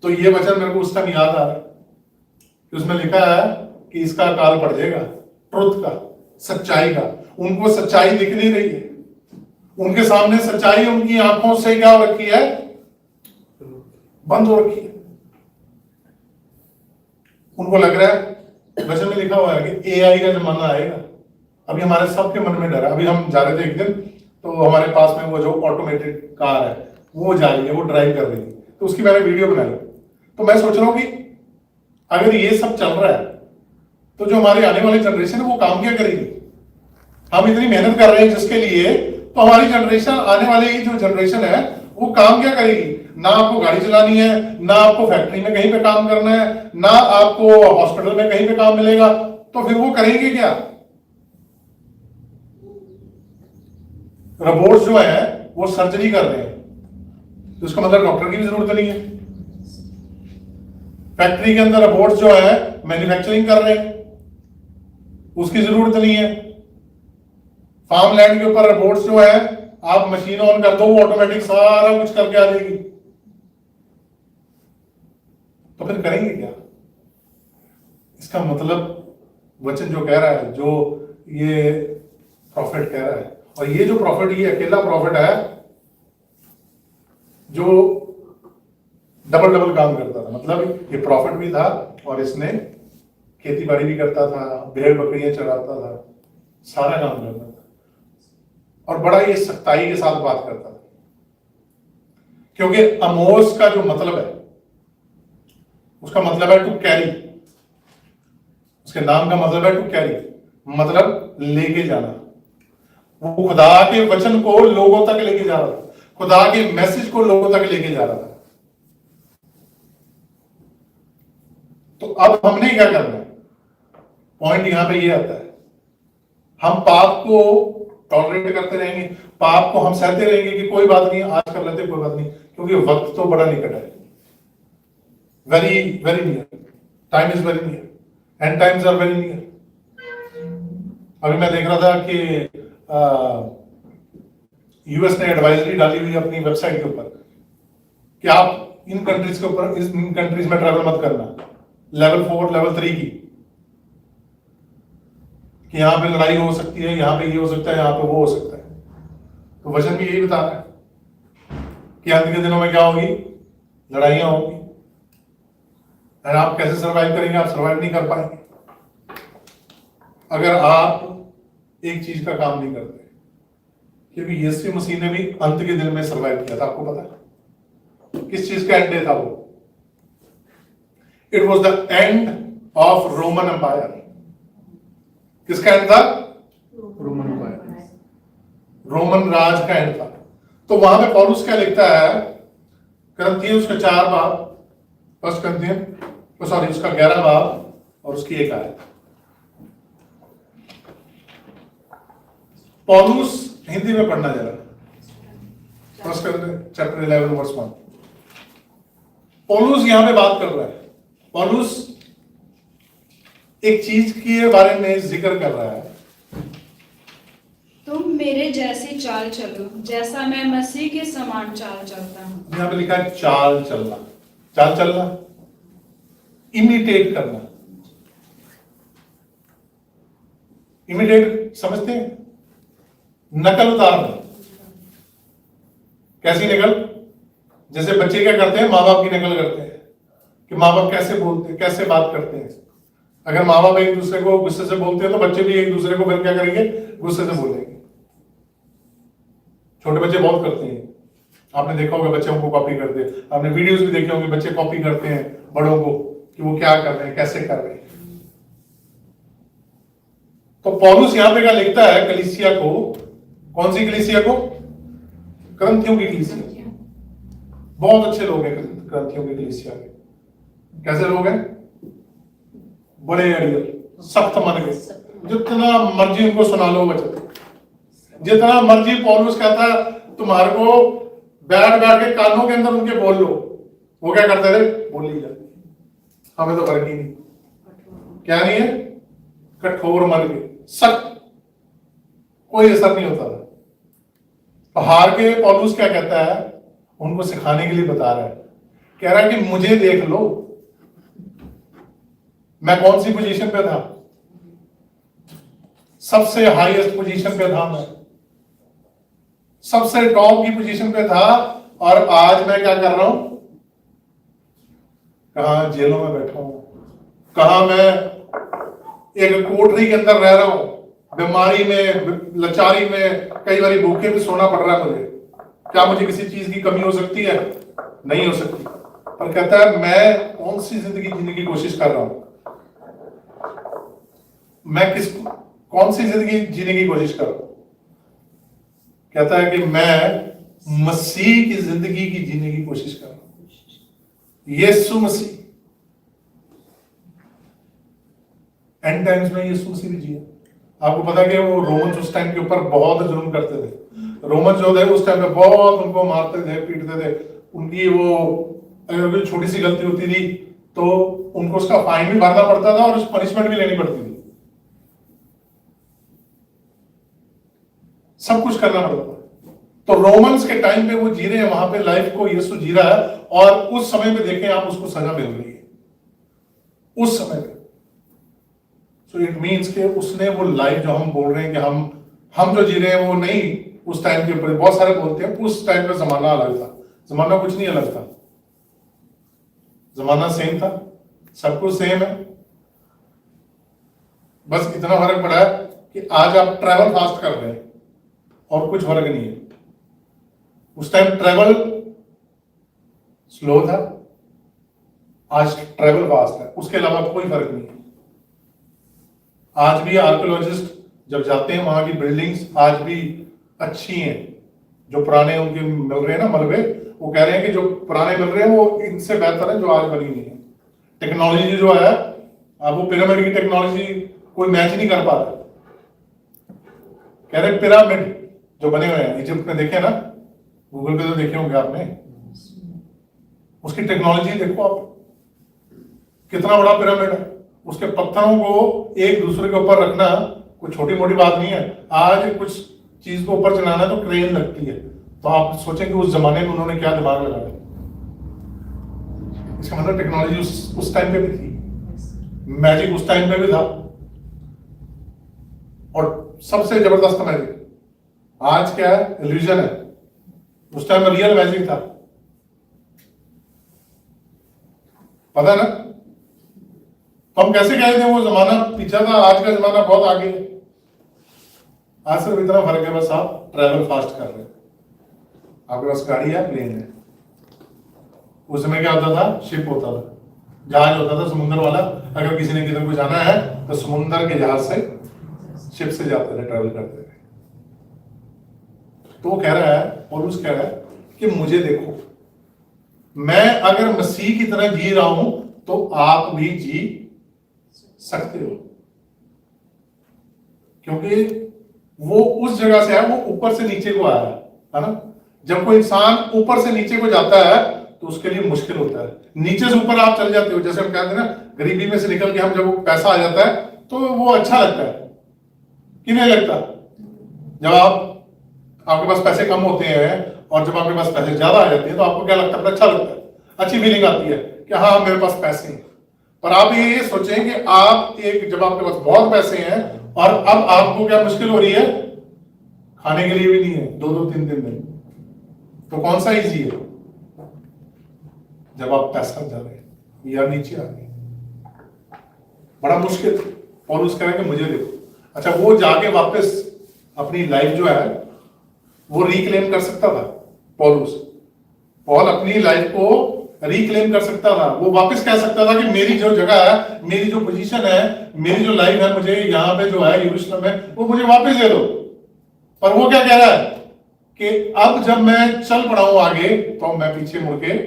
तो ये वचन मेरे को उस टाइम याद आ रहा है कि उसमें लिखा है कि इसका अकाल पड़ जाएगा, ट्रुथ का, सच्चाई का। उनको सच्चाई दिख नहीं रही है, उनके सामने सच्चाई उनकी आंखों से क्या हो रखी है, बंद हो रखी है। उनको लग रहा है, वचन में लिखा हुआ है कि एआई का जमाना आएगा। अभी हमारे सबके मन में डर है। अभी हम जा रहे थे एक दिन, तो हमारे पास में वो जो ऑटोमेटेड कार है वो जा रही है, वो ड्राइव कर रही है, तो उसकी मैंने वीडियो बनाई। तो मैं सोच रहा हूं कि अगर ये सब चल रहा है तो जो हमारी आने वाली जनरेशन है वो काम क्या करेगी? हम इतनी मेहनत कर रहे हैं जिसके लिए, तो हमारी जनरेशन, आने वाली जो जनरेशन है वो काम क्या करेगी? ना आपको गाड़ी चलानी है, ना आपको फैक्ट्री में कहीं पे काम करना है, ना आपको हॉस्पिटल में कहीं पे काम मिलेगा, तो फिर वो करेंगे क्या? रोबोट्स जो है वो सर्जरी कर रहे हैं, तो उसका मतलब डॉक्टर की भी जरूरत नहीं है। फैक्ट्री के अंदर रोबोट्स जो है मैन्युफैक्चरिंग कर रहे हैं, उसकी जरूरत नहीं है। फार्म लैंड के ऊपर रोबोट्स जो है, आप मशीन ऑन कर दो, वो ऑटोमेटिक सारा कुछ करके आ जाएगी, तो फिर करेंगे क्या? इसका मतलब वचन जो कह रहा है, जो ये प्रॉफिट कह रहा है, और ये जो प्रॉफिट, ये अकेला प्रॉफिट है जो डबल डबल काम करता था। मतलब ये प्रॉफिट भी था और इसने खेती बाड़ी भी करता था, भेड़ बकरियां चराता था, सारा काम करता था, और बड़ा ये सख्ताई के साथ बात करता था। क्योंकि अमोस का जो मतलब है, उसका मतलब है टू कैरी, उसके नाम का मतलब है टू कैरी, मतलब लेके जाना। वो खुदा के वचन को लोगों तक लेके जा रहा था, खुदा के मैसेज को लोगों तक लेके जा रहा था। तो अब हमने क्या करना है? पॉइंट यहां पे ये आता है, हम पाप को टॉलरेट करते रहेंगे, पाप को हम सहते रहेंगे कि कोई बात नहीं, आज कर लेते, कोई बात नहीं, क्योंकि वक्त तो बड़ा निकट है, very very near, time is very near, and times are very near. अभी मैं देख रहा था कि यूएस ने एडवाइजरी डाली हुई अपनी वेबसाइट के ऊपर कि आप इन कंट्रीज के ऊपर, इन कंट्रीज में ट्रैवल मत करना, लेवल 4 लेवल 3 की, कि यहां पे लड़ाई हो सकती है, यहां पे ये हो सकता है, यहां पे वो हो सकता है। तो वचन भी यही बता रहा है कि अंत के दिनों में क्या होगी, लड़ाइयां होगी, और आप कैसे सर्वाइव करेंगे? आप सर्वाइव नहीं कर पाएंगे अगर आप एक चीज का काम नहीं करते। क्योंकि यीशु मसीह ने भी अंत के दिन में सर्वाइव किया था, आपको पता है किस चीज का एंड डे था वो? It was the end of Roman empire. किसका एंड था? Roman empire. रोमन राज का एंड था। तो वहां पे पौलुस क्या लिखता है, करंथियों उसका 4 बाब, फर्स्ट करंथियों सॉरी उसका 11 बाब और उसकी 1 आयत। पौलुस हिंदी में पढ़ना जरा, फर्स्ट करंथियों चैप्टर 11 वर्स 1। पौलुस यहां पे बात कर रहा है। पौलुस एक चीज के बारे में जिक्र कर रहा है, तुम मेरे जैसे चाल चलो जैसा मैं मसीह के समान चाल चलता हूँ। यहां पे लिखा है चाल चलना। चाल चलना, इमिटेट करना। इमिटेट समझते हैं? नकल उतारना। कैसी नकल? जैसे बच्चे क्या करते हैं, माँ बाप की नकल करते हैं कि माँ बाप कैसे बोलते हैं, कैसे बात करते हैं। अगर माँ बाप एक दूसरे को गुस्से से बोलते हैं तो बच्चे भी एक दूसरे को फिर क्या करेंगे, गुस्से से बोलेंगे। छोटे बच्चे बहुत करते हैं, आपने देखा होगा बच्चे उनको कॉपी करते हैं। आपने वीडियोस भी देखे होंगे, बच्चे कॉपी करते हैं बड़ों को कि वो क्या कर रहे हैं, कैसे कर रहे हैं। तो पौलुस यहां पे क्या लिखता है कलीसिया को? कौन सी कलीसिया को? करंथियों की कलीसिया। बहुत अच्छे लोग हैं करंथियों की कलीसिया के। कैसे लोग हैं? बड़े अड़ियल, सख्त मन के, जितना मर्जी उनको सुना लो वचन, जितना मर्जी पौलुस कहता है तुम्हारे को बैठ बैठ के कानों के अंदर उनके बोल लो, वो क्या करते थे? बोल लीजिए, हमें तो फर्क ही नहीं। क्या नहीं है? कठोर मन के, सख्त, कोई असर नहीं होता था। पहाड़ के पौलुस क्या कहता है? उनको सिखाने के लिए बता रहा है, कह रहा है कि मुझे देख लो, मैं कौन सी पोजीशन पे था? सबसे हाईएस्ट पोजीशन पे था मैं, सबसे टॉप की पोजीशन पे था। और आज मैं क्या कर रहा हूं? कहां जेलों में बैठा हूं, कहां मैं एक कोठरी के अंदर रह रहा हूं, बीमारी में, लाचारी में, कई बार भूखे में सोना पड़ रहा है मुझे। क्या मुझे किसी चीज की कमी हो सकती है? नहीं हो सकती। पर कहता है मैं कौन सी जिंदगी जीने की कोशिश कर रहा हूं, मैं कौन सी जिंदगी जीने की कोशिश कर रहा हूं? कहता है कि मैं मसीह की जिंदगी की जीने की कोशिश कर रहा हूं। यीशु मसीह, एंड टाइम्स में यीशु मसीह भी जिया। आपको पता है कि वो रोमन्स उस टाइम के ऊपर बहुत जुल्म करते थे। रोमन जो थे उस टाइम पे बहुत उनको मारते थे, पीटते थे। उनकी वो अगर कोई छोटी सी गलती होती थी तो उनको उसका फाइन भी भरना पड़ता था और उस पनिशमेंट भी लेनी पड़ती थी, सब कुछ करना पड़ता था। तो रोमन्स के टाइम पे वो जी रहे हैं, वहां पे लाइफ को यीशु जी रहा है। और उस समय पे देखें आप, उसको सजा मिल रही है उस समय पे। सो इट मीन्स कि उसने वो लाइफ जो हम बोल रहे हैं कि हम जो जी रहे हैं वो नहीं, उस टाइम के ऊपर बहुत सारे बोलते हैं उस टाइम पे जमाना अलग था। जमाना कुछ नहीं अलग था, जमाना सेम था, सब कुछ सेम है। बस इतना फर्क पड़ा है कि आज आप ट्रैवल फास्ट कर रहे हैं और कुछ फर्क नहीं है। उस टाइम ट्रैवल स्लो था, आज ट्रैवल फास्ट है, उसके अलावा कोई फर्क नहीं है। आज भी आर्कियोलॉजिस्ट जब जाते हैं वहां की बिल्डिंग्स आज भी अच्छी हैं। जो पुराने उनके मिल रहे हैं ना मलबे, वो कह रहे हैं कि जो पुराने मिल रहे हैं वो इनसे बेहतर है जो आज बनी हुई है। टेक्नोलॉजी जो है, अब वो पिरामिड की टेक्नोलॉजी कोई मैच नहीं कर पा रहा। कह रहे पिरामिड जो बने हुए हैं इजिप्ट में, देखे ना, गूगल पे तो देखे होंगे आपने, उसकी टेक्नोलॉजी देखो आप, कितना बड़ा पिरामिड है। उसके पत्थरों को एक दूसरे के ऊपर रखना कोई छोटी मोटी बात नहीं है। आज कुछ चीज को ऊपर चलाना तो क्रेन लगती है। तो आप सोचें कि उस जमाने में उन्होंने क्या दिमाग लगाया। इसका मतलब टेक्नोलॉजी उस टाइम पे भी थी, मैजिक उस टाइम पे भी था। और सबसे जबरदस्त मैजिक आज क्या है? इल्यूजन है। उस टाइम में रियल मैजिक था, पता है ना? तो हम कैसे कह दें वो जमाना पीछा था, आज का जमाना बहुत आगे है। आज सिर्फ इतना फर्क है, बस आप ट्रैवल फास्ट कर रहे हैं, आपके पास गाड़ी है, प्लेन है। उस समय क्या होता था, शिप होता था, जहाज होता था समुद्र वाला। अगर किसी ने किधर को जाना है तो समुद्र के जहाज से, शिप से जाते थे, ट्रैवल करते थे। तो वो कह रहा है, पौलुस कह रहा है कि मुझे देखो, मैं अगर मसीह की तरह जी रहा हूं तो आप भी जी सकते हो, क्योंकि वो उस जगह से है, वो ऊपर से नीचे को आया है ना। जब कोई इंसान ऊपर से नीचे को जाता है तो उसके लिए मुश्किल होता है। नीचे से ऊपर आप चल जाते हो, जैसे हम कहते हैं ना, गरीबी में से निकल के हम जब वो पैसा आ जाता है तो वो अच्छा लगता है कि नहीं लगता। जब आपके पास पैसे कम होते हैं और जब आपके पास पैसे ज्यादा आ जाते हैं तो आपको क्या लगता है, अच्छा लगता है, अच्छी फीलिंग आती है कि हाँ मेरे पास पैसे हैं। पर आप ये सोचें कि आप जब आपके पास बहुत पैसे हैं और अब आपको क्या मुश्किल हो रही है, खाने के लिए भी नहीं है 2-2, 3-3 दिन, तो कौन सा इजी है? जब आप पैसा जा रहे हैं या नीचे आ गए, बड़ा मुश्किल। पौलुस कह रहा है कि मुझे देखो। अच्छा, वो जाके वापस अपनी लाइफ जो है वो रिक्लेम कर सकता था। पॉल अपनी लाइफ को रिक्लेम कर सकता था, वो वापस कह सकता था कि मेरी जो जगह है, मेरी जो पोजीशन है, मेरी जो लाइफ है, मुझे यहाँ पे जो है यरूशलेम में, वो मुझे वापस दे दो। पर वो क्या कह रहा है कि अब जब मैं चल पड़ा हूं आगे तो मैं पीछे मुड़ के,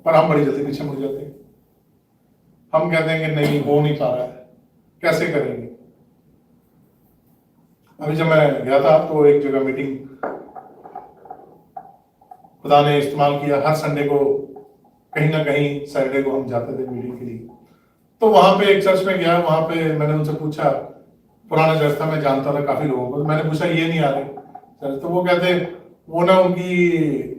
पर हम बड़ी जल्दी पीछे मुड़ जाते हैं। हम कहते हैं कि नहीं, हो नहीं पा रहा है, कैसे करेंगे। अभी जब मैं गया था तो एक जगह मीटिंग खुदा ने इस्तेमाल किया, हर संडे को कहीं ना कहीं सैटरडे को हम जाते थे मीटिंग के लिए। तो वहां पे एक चर्च में गया, वहां पे मैंने उनसे पूछा, पुराना चर्च था, मैं जानता था काफी लोगों को, मैंने पूछा ये नहीं आ रहे चर्च, तो वो कहते वो ना उनकी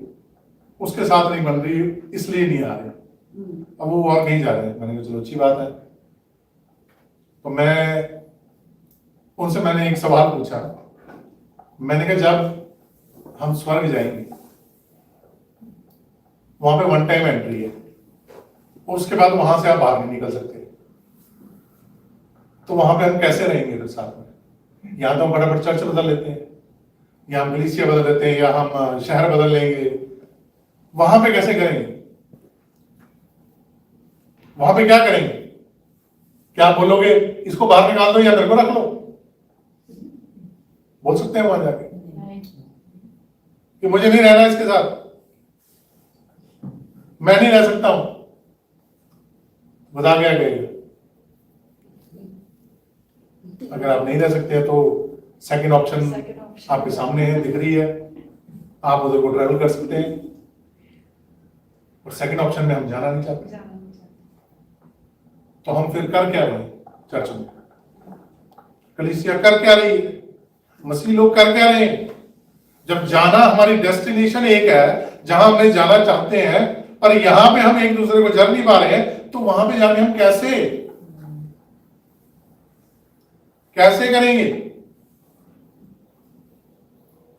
उसके साथ नहीं बन रही इसलिए नहीं आ रहे, अब वो और कहीं जा रहे हैं। मैंने कहा चलो अच्छी बात है। तो मैंने एक सवाल पूछा, मैंने कहा जब हम स्वर्ग जाएंगे वहां पे 1 टाइम एंट्री है, उसके बाद वहां से आप बाहर नहीं निकल सकते, तो वहां पे हम कैसे रहेंगे फिर साथ में? यहाँ तो हम फटाफट चर्च बदल लेते हैं, या हम कलीसिया बदल लेते हैं, या हम शहर बदल लेंगे, वहां पे कैसे करेंगे? वहां पे क्या करेंगे? क्या आप बोलोगे इसको बाहर निकाल दो या मेरे को रख लो? बोल सकते हैं वहां जाके कि मुझे नहीं रहना इसके साथ, मैं नहीं रह सकता हूं, बता क्या कहेगा? अगर आप नहीं रह सकते तो सेकंड ऑप्शन आपके सामने है, दिख रही है, आप उधर को ट्रैवल कर सकते हैं। और सेकंड ऑप्शन में हम जाना नहीं चाहते, तो हम फिर कर क्या रहे हैं? चर्च में कलीसिया कर क्या रही है? मसीह लोग कर क्या रहे हैं? जब जाना, हमारी डेस्टिनेशन एक है जहां हमने जाना चाहते हैं, पर यहां पे हम एक दूसरे को जर नहीं पा रहे हैं, तो वहां पे जाके हम कैसे करेंगे?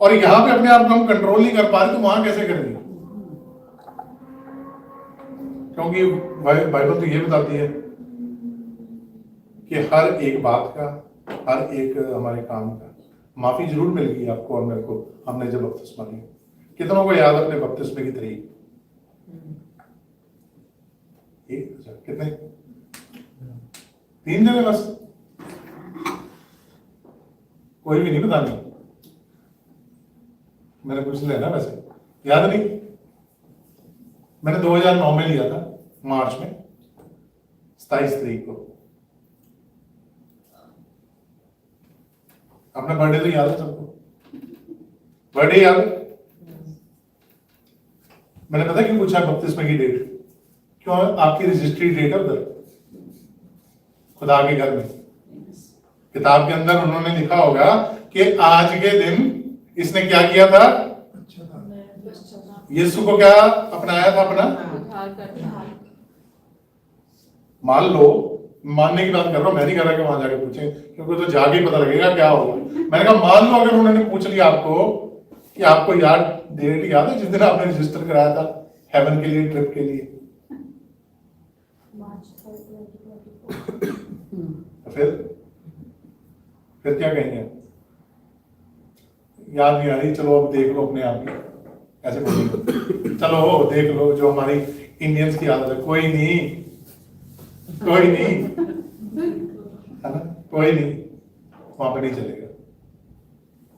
और यहां पे अपने आप को हम कंट्रोल नहीं कर पा रहे, तो वहां कैसे करेंगे? क्योंकि बाइबल तो ये बताती है कि हर एक बात का, हर एक हमारे काम का माफी जरूर मिल गई आपको और मेरे को, हमने जब बपतिस्मा लिया। कितनों को याद अपने बपतिस्मे की तारीख? कितने? 3 दिन है बस, कोई भी नहीं बतानी। मैंने पूछ लिया ना, वैसे याद नहीं। मैंने 2009 में लिया था, मार्च में 27 तारीख को। अपना बर्थडे तो याद है सबको? बर्थडे याद है? मैंने पता क्यों पूछा बपतिस्मे की डेट? क्यों? आपकी रजिस्ट्री डेट है उधर खुदा के घर में, किताब के अंदर उन्होंने लिखा होगा कि आज के दिन इसने क्या किया था? यीशु को क्या अपनाया था अपना? मान लो, मानने की बात कर रहा हूं, मैं नहीं कर रहा कि वहां जाके पूछें, क्योंकि तो जाके ही पता लगेगा क्या होगा। मैंने कहा मान लो अगर उन्होंने पूछ लिया आपको कि आपको डेट याद है जिस दिन आपने रजिस्टर कराया था हेवन के लिए, ट्रिप के लिए? तो फिर फिर क्या कहेंगे? याद नहीं आ रही, चलो अब देख लो अपने आप ही, ऐसे बोलेंगे। चलो देख लो, जो हमारी इंडियंस की आदत है, कोई नहीं, कोई नहीं, है ना, कोई नहीं, वहां पे नहीं चलेगा।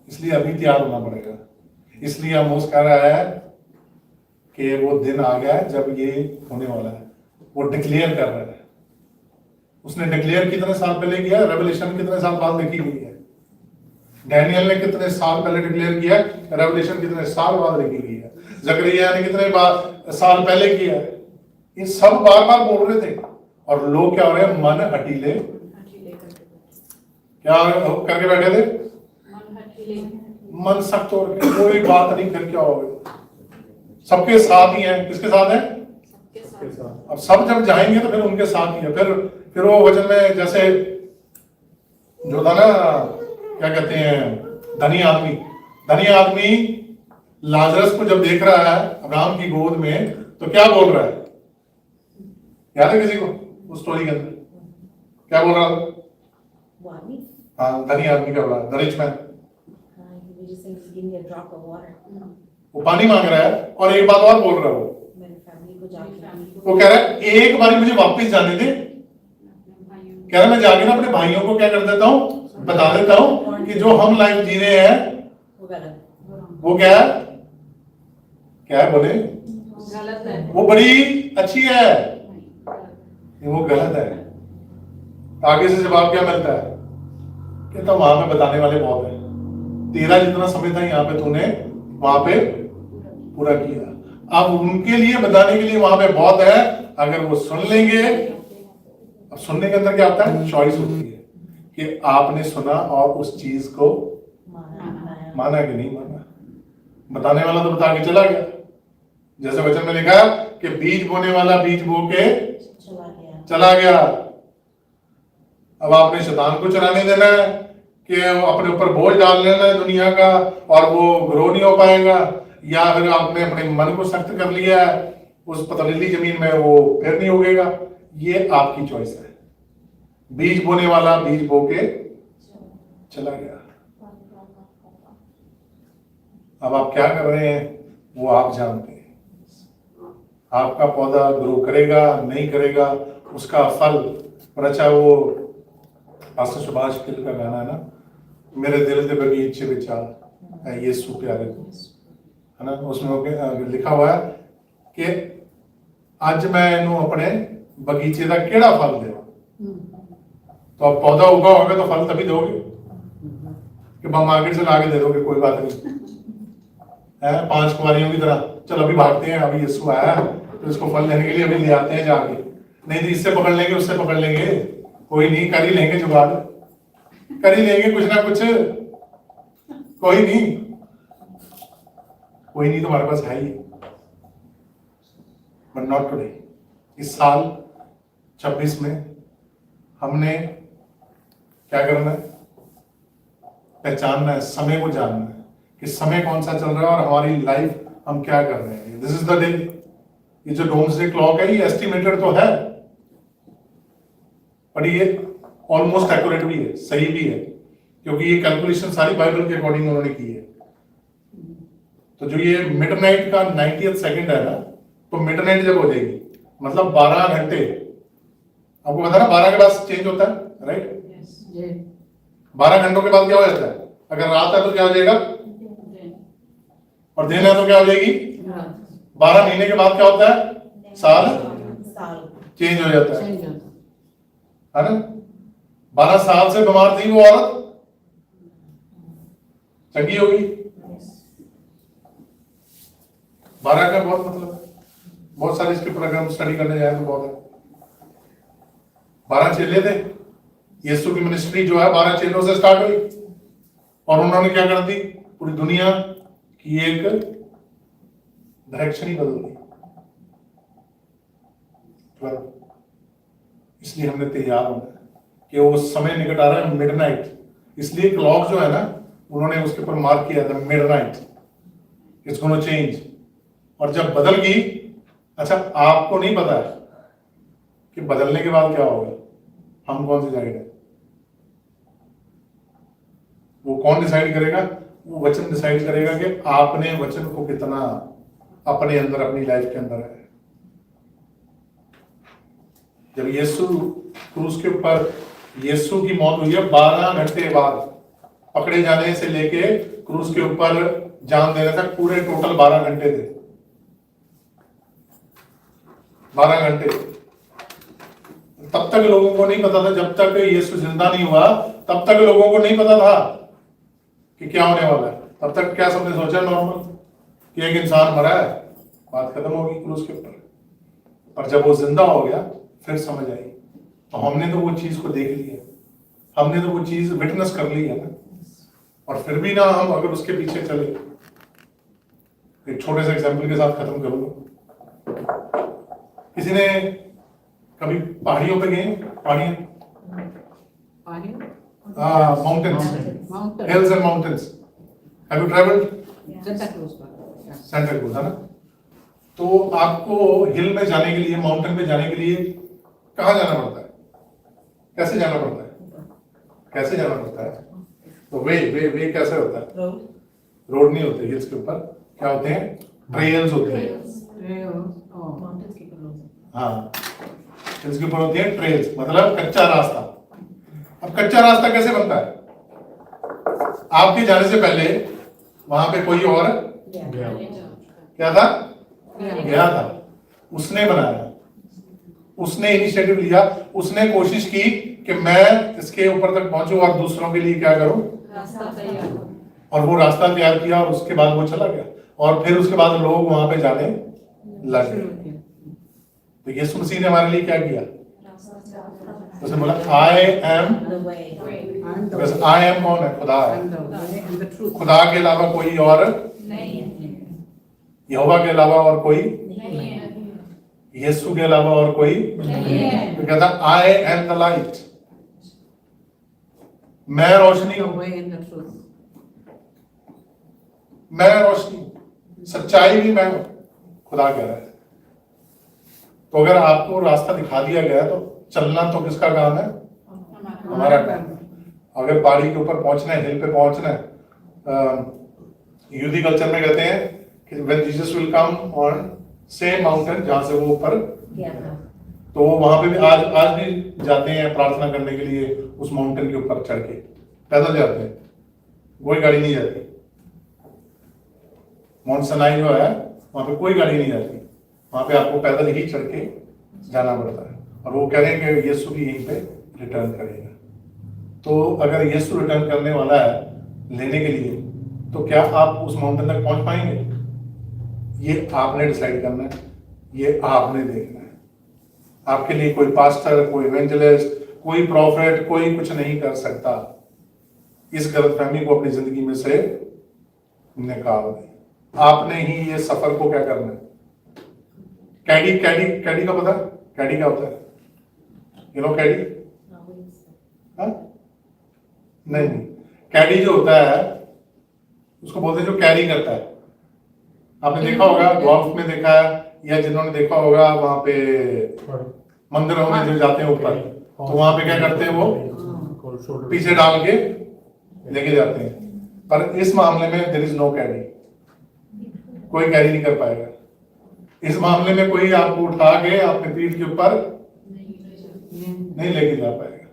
इसलिए अभी तैयार होना पड़ेगा। इसलिए आमोस कह रहा है कि वो दिन आ गया है जब ये होने वाला है। वो डिक्लेयर कर रहा है। उसने डिक्लेयर कितने साल पहले किया? रेवलेशन कितने साल बाद लिखी हुई है? डैनियल ने कितने साल पहले डिक्लेयर किया? रेवलेशन कितने साल बाद लिखी गई है? जकरिया ने कितने साल पहले किया है? ये सब बार बार बोल रहे थे, और लोग क्या हो रहे हैं? मन हटीले क्या करके बैठे थे? मन सख्त हो रखे, कोई बात नहीं, फिर क्या होगा? सबके साथ ही हैं। किसके साथ हैं? अब सब जब जाएंगे तो फिर उनके साथ ही है। फिर वो वचन में जैसे जो था ना, क्या कहते हैं, धनी आदमी लाजरस को जब देख रहा है अब्राहम की गोद में, तो क्या बोल रहा है? याद है किसी को उस स्टोरी के अंदर क्या बोल रहा था? हाँ, धनी आदमी का बोला, द रिच मैन। वो पानी मांग रहा है, और एक बात और बोल रहा है, वो कह रहा है एक बारी मुझे वापस जाने दे। कह रहा है मैं जाके ना अपने भाइयों को क्या कर देता हूँ, बता देता हूँ कि जो हम लाइफ जी रहे हैं वो क्या है बोले, गलत है, वो बड़ी अच्छी है, वो गलत है। आगे से जवाब क्या मिलता है? कहता वहां पे बताने वाले बहुत है, तेरा जितना समय था यहाँ पे तूने वहां पे पूरा किया, अब उनके लिए बताने के लिए वहां पे बहुत है, अगर वो सुन लेंगे। अब सुनने के अंदर क्या आता है? चॉइस होती है कि आपने सुना और उस चीज को माना कि नहीं माना। बताने वाला तो बता के चला गया, जैसे वचन में लिखा कि बीज बोने वाला बीज बो के चला गया। अब आपने शैतान को चलाने देना है कि अपने ऊपर बोझ डाल लेना है दुनिया का, और वो ग्रो नहीं हो पाएगा, या फिर आपने अपने मन को सख्त कर लिया है उस पथरीली जमीन में, वो फिर नहीं उगेगा। ये आपकी चॉइस है। बीज बोने वाला बीज बो के चला गया। अब आप क्या कर रहे हैं वो आप जानते हैं। आपका पौधा ग्रो करेगा नहीं करेगा उसका फल, और अच्छा वो पास्टर सुभाष फिल्म का गाना है ना, मेरे दिल के बगीचे विचार यीशु प्यारे को, है ना, उसमें लिखा हुआ है कि आज मैं इन्हों अपने बगीचे का केड़ा फल दे। तो अब पौधा उगा होगा तो फल तभी दोगे कि मार्केट से लाके दे दोगे, कोई बात नहीं है। 5 कुंवारियों की तरह चलो अभी भागते हैं, अभी यीशु आया तो इसको फल लेने के लिए अभी ले आते हैं जाके, नहीं तो इससे पकड़ लेंगे उससे पकड़ लेंगे, कोई नहीं, कर ही लेंगे जुगाड़, कर ही लेंगे कुछ ना कुछ, कोई नहीं तुम्हारे पास है ही, बट नॉट टुडे। इस साल 26 में हमने क्या करना है? पहचानना है, समय को जानना है कि समय कौन सा चल रहा है और हमारी लाइफ हम क्या कर रहे हैं। This is the day. ये जो डोम्सडे क्लॉक है ये एस्टिमेटेड तो है, पर ये ऑलमोस्ट एक्यूरेट भी है, सही भी है, क्योंकि ये कैलकुलेशन सारी बाइबल के अकॉर्डिंग उन्होंने की है। तो जो ये मिडनाइट का 90th सेकंड है ना, तो मिडनाइट जब हो जाएगी मतलब 12 घंटे, आपको पता ना 12 के बाद चेंज होता है, राइट? 12 घंटों के बाद क्या हो जाता है? अगर रात है तो क्या हो जाएगा, और दिन है तो क्या हो जाएगी? 12 महीने के बाद क्या होता है? साल चेंज हो जाता है ना? 12 साल से बीमार थी वो औरत, चंगी होगी। 12 का बहुत मतलब है, बहुत सारे इसके प्रोग्राम स्टडी करने जाए तो बहुत है। 12 चेले थे, यीशु की मिनिस्ट्री जो है 12 चेलों से स्टार्ट हुई, और उन्होंने क्या कर दी? पूरी दुनिया की एक डायरेक्शन ही बदल दी। इसलिए हमने तैयार होना है कि वो समय निकट आ रहा है, मिडनाइट। इसलिए क्लॉक जो है ना, उन्होंने उसके ऊपर मार्क किया था मिडनाइट, इट्स गोना चेंज। और जब बदल गई, अच्छा आपको नहीं पता है कि बदलने के बाद क्या होगा, हम कौन सी जाएंगे? वो कौन डिसाइड करेगा? वो वचन डिसाइड करेगा कि आपने वचन को कितना अपने अंदर, अपनी लाइफ के अंदर है। जब यीशु क्रूस के ऊपर, यीशु की मौत हुई है 12 घंटे बाद, पकड़े जाने से लेके क्रूस के ऊपर जान देने तक पूरे टोटल 12 घंटे थे। 12 घंटे। तब तक लोगों को नहीं पता था, जब तक यीशु जिंदा नहीं हुआ तब तक लोगों को नहीं पता था कि क्या होने वाला है। तब तक क्या सबने सोचा नॉर्मल कि एक इंसान मरा है, बात खत्म होगी क्रूस के ऊपर। पर जब वो जिंदा हो गया फिर समझ आई। तो हमने तो वो चीज को देख ली है, हमने तो वो चीज विटनेस कर ली है ना। और फिर भी ना हम अगर उसके पीछे चले, एक छोटे से एग्जाम्पल के साथ खत्म करूंगा। किसी ने कभी पहाड़ियों पे गए? पहाड़ियां, mountains, Mountain. hills and mountains. Have you traveled? Santa Cruz. Yeah. Santa cruise, है ना? तो आपको हिल में जाने के लिए, माउंटेन पे जाने के लिए कहाँ जाना पड़ता है? कैसे जाना पड़ता है? कैसे जाना पड़ता है? तो वे कैसे होता है? रोड नहीं होते हिल्स के ऊपर, क्या होते हैं? ट्रेल्स होते हैं। Trails. Oh. हाँ, हिल्स के ऊपर होती है ट्रेल्स, मतलब कच्चा रास्ता। अब कच्चा रास्ता कैसे बनता है? आपके जाने से पहले वहां पे कोई और क्या था? गया था, उसने बनाया, उसने इनिशिएटिव लिया, उसने कोशिश की कि मैं इसके ऊपर तक पहुंचूं और दूसरों के लिए क्या करूं, और वो रास्ता तैयार किया और उसके बाद वो चला गया और फिर उसके बाद लोग वहां पे जाने लगे। तो यीशु मसीह ने हमारे लिए क्या किया? उसने बोला आई एम, आई एम कौन है? खुदा है। And the way and the truth. खुदा के अलावा कोई और, यहोवा के अलावा और कोई, यीशु के अलावा और कोई तो कहता आई एम द लाइट, मैं रोशनी The हूं, way and the truth. मैं रोशनी, सच्चाई भी मैं हूं, खुदा कह रहा है। तो अगर आपको रास्ता दिखा दिया गया तो चलना तो किसका काम है? हमारा काम है। अगर पहाड़ी के ऊपर पहुंचना है, हिल पे पहुंचना है, यहूदी कल्चर में कहते हैं कि when Jesus will come on same mountain जहां से वो ऊपर, तो वहां पे भी आज भी जाते हैं प्रार्थना करने के लिए, उस माउंटेन के ऊपर चढ़ के पैदल जाते हैं, कोई गाड़ी नहीं जाती। माउंट सनाई जो है वहां पे कोई गाड़ी नहीं जाती, वहां पे आपको पैदल ही चढ़ के जाना पड़ता है। और वो कह रहे हैं कि यीशु भी यहीं पे रिटर्न करेगा। तो अगर यीशु रिटर्न करने वाला है लेने के लिए, तो क्या आप उस माउंटेन तक पहुंच पाएंगे? ये आपने डिसाइड करना है, ये आपने देखना है। आपके लिए कोई पास्टर, कोई इवेंजलिस्ट, कोई प्रॉफिट, कोई कुछ नहीं कर सकता। इस गलतफहमी को अपनी जिंदगी में से निकाल दें। आपने ही ये सफर को क्या करना है। कैडी कैडी कैडी का पता है? कैडी क्या होता है? यू नो कैडी? नहीं, कैडी जो होता है उसको बोलते हैं जो कैरी करता है। आपने देखा होगा, गोल्फ में देखा है, या जिन्होंने देखा होगा वहां पे मंदिरों में जो जाते हैं ऊपर, तो वहां पे क्या करते हैं, वो पीछे डाल के लेके जाते हैं। पर इस मामले में देयर इज नो कैरी, कोई कैरी नहीं कर पाएगा। इस मामले में कोई आपको उठा के अपने पीठ के ऊपर नहीं लेके जा पाएगा,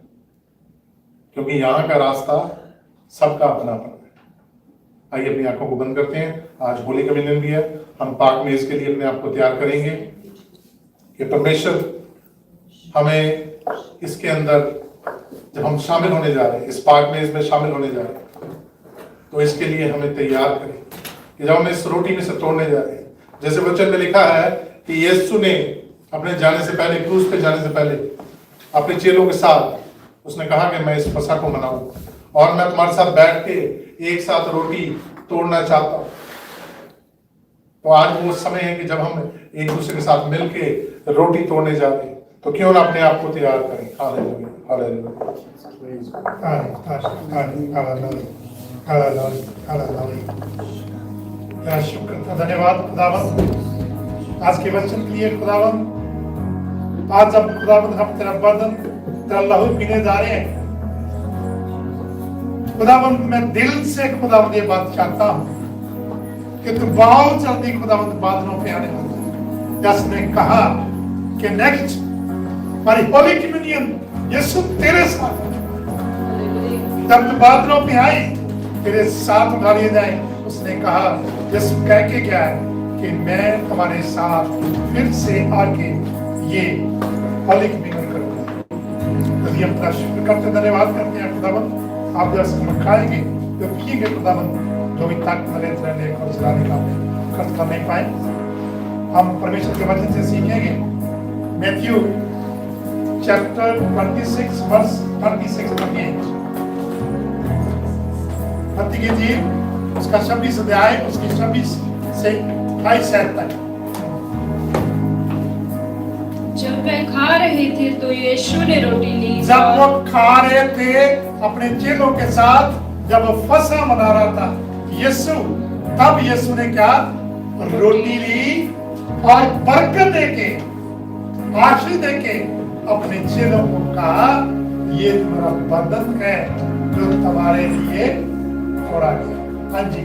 क्योंकि यहाँ का रास्ता सबका अपना अपना है। आइए अपनी आंखों को बंद करते हैं। आज होली कम्युनियन भी है, हम पाक मेज के लिए अपने आप को तैयार करेंगे कि परमेश्वर हमें इसके अंदर, जब हम शामिल होने जा रहे हैं, इस पाक मेज में शामिल होने जा रहे हैं, तो इसके लिए हमें तैयार करें कि जब हम इस रोटी में से तोड़ने जा रहे हैं, जैसे वचन में लिखा है कि यीशु ने अपने जाने से पहले, क्रूस पे जाने से पहले अपने चेलों के साथ उसने कहा कि मैं इस फसह को मनाऊं और मैं तुम्हारे साथ बैठ के एक साथ रोटी तोड़ना चाहता हूं। तो आज वो समय है कि जब हम एक दूसरे के साथ मिलके रोटी तोड़ने जा रहे हैं, तो क्यों ना अपने आप को तैयार करें। Hallelujah, hallelujah, hallelujah. शुक्र, धन्यवाद खुदावंद आज के वचन के लिए। खुदावंद आज जब खुदावंद हम तेरा बदन, तेरा लहू पीने जा रहे हैं, खुदावंद मैं दिल से खुदावंद ये बात चाहता हूँ कि तू बहुत जल्दी खुदावंद बादलों पे आने वाला है। जैसे ने कहा कि नेक्स्ट हमारी होली कम्युनियन यीशु तेरे साथ है। जब तू बादलों पे आए तेरे साथ उठा लिए जाए, उसने कहा यीशु कह के क्या है कि मैं तुम्हारे साथ फिर से आके ये होली कम्युनियन करूंगा। तभी हम तेरा शुक्र करते धन्यवाद करते हैं खुदावंद। आप जब इसको खाएंगे तो पिएंगे खुदावंद, जो भी ताकत मिले रहने और चलाने का खर्च कर नहीं पाए। हम परमेश्वर के वचन से सीखेंगे मैथ्यू चैप्टर 26 वर्स 36-38। मत्ती की जी उसका 26 अध्याय उसकी 26 से 28 तक। जब वे खा रहे थे तो यीशु ने रोटी ली। जब वो खा रहे थे अपने चेलों के साथ, जब वो फसह मना रहा था यीशु, तब यीशु ने क्या रोटी ली और बरकत देके आशीष देके अपने चेलों को कहा ये तुम्हारा बदन है जो तुम्हारे लिए तोड़ा गया। हाँ जी।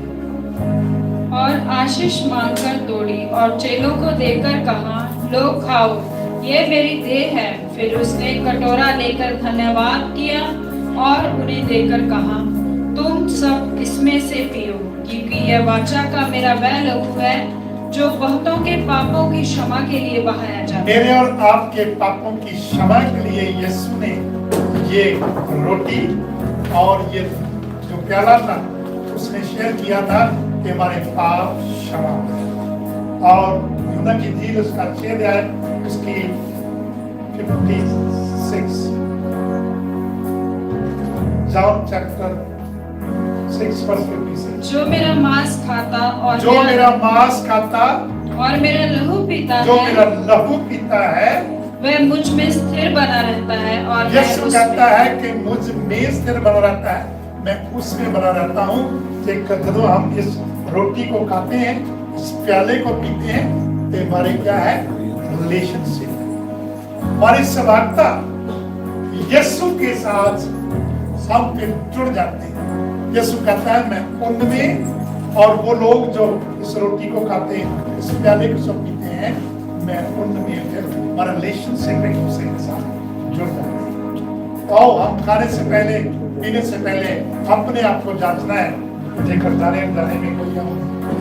और आशीष मांगकर तोड़ी और चेलों को देकर कहा लो खाओ, ये मेरी देह है। फिर उसने कटोरा लेकर धन्यवाद किया और उन्हें देकर कहा तुम सब इसमें से पियो, क्योंकि यह वाचा का मेरा वह लहू है जो बहुतों के पापों की क्षमा के लिए बहाया जाता है। मेरे और आपके पापों की क्षमा के लिए यीशु ने ये रोटी और ये जो प्याला था उसने शेयर किया था कि हमारे पाप क्षमा करें। और यूहन्ना की इंजील उसका 6 अध्याय उसकी 56, जॉन चैप्टर 6 वर्स 56। जो मेरा मांस खाता और जो मेरा मांस खाता और मेरा लहू पीता जो है, मेरा लहू पीता है, वह मुझ में स्थिर बना रहता है और मैं यीशु उसमें। कहता है कि मुझ में स्थिर बना रहता है, मैं उसमें बना रहता हूँ। जब हम इस रोटी को खाते हैं, इस प्याले को पीते हैं, तो हमारे क्या है रिलेशनशिप, हमारी सभागता यीशु के साथ हम फिर जुड़ जाते हैं। यीशु कहता है मैं उनमें और वो लोग जो इस रोटी को खाते हैं, इस प्याले को सब पीते हैं, मैं उनमें फिर हमारा रिलेशनशिप एक दूसरे के साथ जुड़ जाता है। तो हम खाने से पहले पीने से पहले अपने आप को जांचना है। जेकर जाने में कोई हम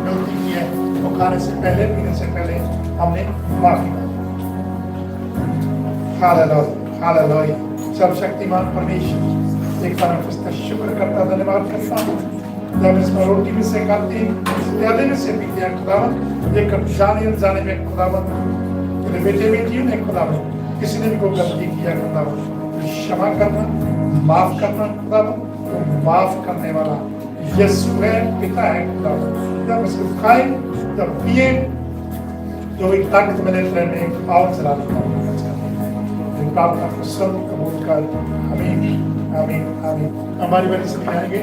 गलती की है तो खाने से पहले पीने से पहले हमने माफी मांगी। Hallelujah hallelujah. सर्वशक्तिमान परमेश्वर एक बार उसका शुक्र करता धन्यवाद करता हूँ। जब इसमें रोटी में से खाते हैं, इस प्याले में से पीते हैं खुदावंद, लेकर जाने अनजाने में खुदावंद तेरे बेटे बेटियों ने खुदावंद किसी ने भी कोई गलती किया खुदावंद क्षमा करना, माफ करना खुदावंद, तो माफ करने वाला यीशु है, पिता है खुदावंद। जब इसको खाए जब पिए जो एक ताकत मिले रहने और चला प्रार्थना को सब कबूल कर। आमीन आमीन आमीन। हमारी वजह से आएंगे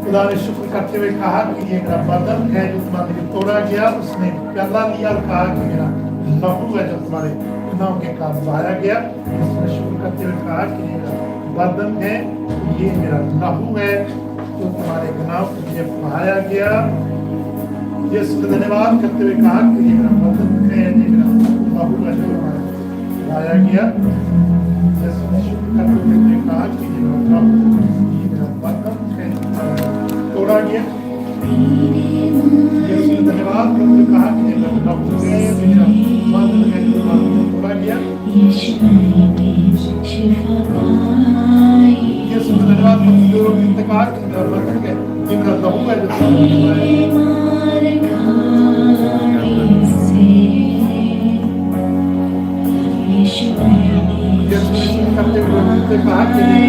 खुदा ने शुक्र करते हुए कहा कि ये मेरा बदन है जो तुम्हारे लिए तोड़ा गया। उसने प्याला लिया और कहा कि मेरा लहू है जो तुम्हारे गुनाहों के कारण बहाया गया। उसने शुक्र करते हुए कहा कि ये मेरा बदन है, ये मेरा लहू है जो तुम्हारे गुनाहों के लिए बहाया गया। यीशु का धन्यवाद करते हुए कहा कि ये मेरा बदन है, ये मेरा लहू है जो तुम्हारे बहाया गया। यीशु ने शुक्र करते हुए कहा कि ये मेरा लहू, ये मेरा बदन है तोड़ा गया। यीशु ने धन्यवाद करते हुए कहा कि ये मेरा लहू है, मेरा बदन है जो तोड़ा गया। यीशु ने धन्यवाद करते हुए कहा कि मेरा बदन है, ये मेरा लहू है जो तोड़ा गया। करते हुए उनसे कहा कि मेरा बदन है,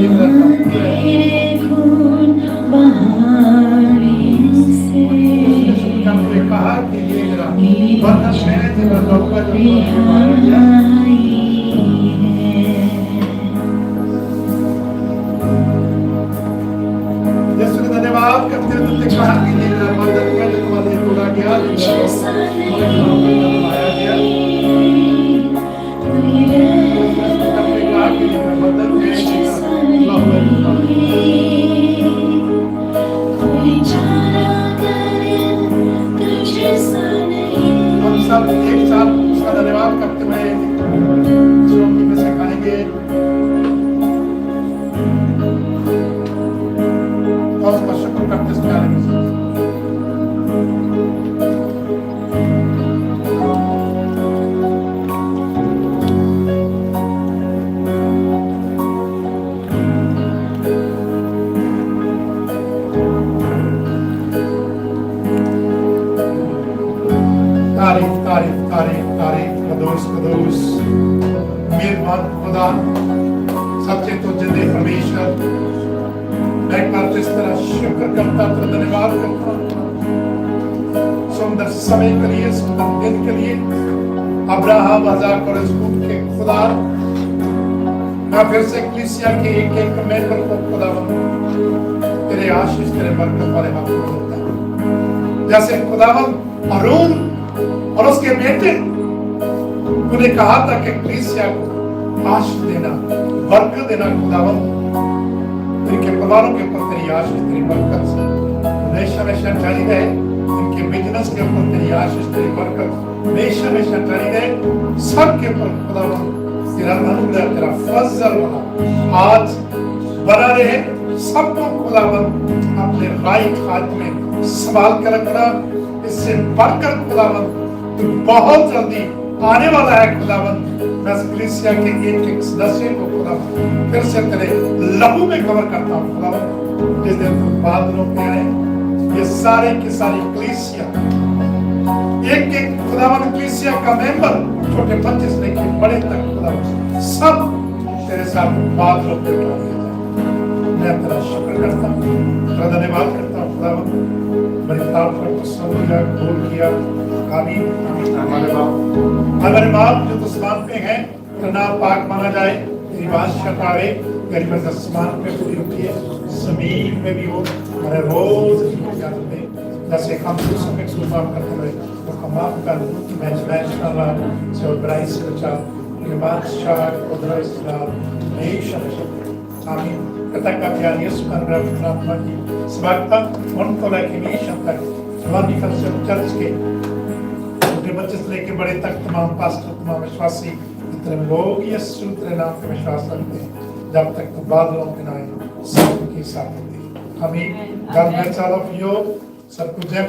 ये मेरा लहू है जो कहा कि ये मेरा बदन है यीशु का धन्यवाद करते हुए तुझे कहा कि तेरा मदद कर तुम्हारे पूरा किया आया गया अपने कहा कि तेरा मदद हम सब एक साथ उसका धन्यवाद करते हुए श्लोक में से खाएंगे और उसका शुक्र करते इस प्यारे में से। तारीफ तारीफ तारीफ तारीफ कदोस कदोस मेहरबान खुदा सच्चे तो जिंदे परमेश्वर मैं एक बार इस तरह शुक्र करता तो धन्यवाद करता सुंदर समय के लिए सुंदर दिन के लिए अब्राहम इज़ाक और याकूब के खुदा मैं फिर से कलीसिया के एक एक मेंबर को खुदा तेरे आशीष तेरे बरकत वाले हाथ में देता हूं जैसे खुदावंद हारून और उसके बेटे तूने कहा था कि कलीसिया को आशीष देना बरकत देना खुदावंद इनके परिवारों के ऊपर तेरी आशीष तेरी बरकत से हमेशा हमेशा जारी रहे इनके बिजनेस के ऊपर तेरी आशीष तेरी बरकत हमेशा हमेशा जारी रहे सबके ऊपर खुदावंद तेरा अनुग्रह तेरा फजल बना आज बना रहे सबको खुदावंद अपने राइट हाथ में संभाल कर रखना इससे बढ़कर खुदावंद तू बहुत जल्दी आने वाला है खुदावंद मैं इस कलीसिया के एक एक सदस्य को खुदावंद फिर से तेरे लहू में कवर करता हूँ खुदावंद जिस दिन तुम बादलों पे आए ये सारे की सारी कलीसिया एक एक खुदावंद कलीसिया का मेंबर छोटे बच्चे से लेकर बड़े तक खुदावंद सब तेरे साथ बादलों पे मैं तेरा शुक्र करता हूँ तेरा धन्यवाद करता हूँ खुदावंद बड़ी तारीफ को समझा बोल किया आमीन हमारे बाप जो तो आसमान पे है तेरा नाम पाक माना जाए तेरी बादशाह आए तेरी मर्जी आसमान पे पूरी होती है जमीन में भी हो हमारे रोज जैसे हम दूसरों के कसूर माफ करते हुए तो हम माफ कर मैच कर रहा से बुराई से बचा ये बादशाह कुदरत इस्लाम हमेशा आमीन पिता का प्यार यीशु का प्रार्थना की स्वागत उनको लेके हमेशा तक हमारी फलसफा चर्च के छोटे बच्चे से लेके बड़े तक तमाम पास्टर तमाम विश्वासी जितने लोग यीशु तेरे नाम पे विश्वास करते हैं जब तक तो बादलों पे ना आए सबकी साथ होती हमें God bless all of you सबको जय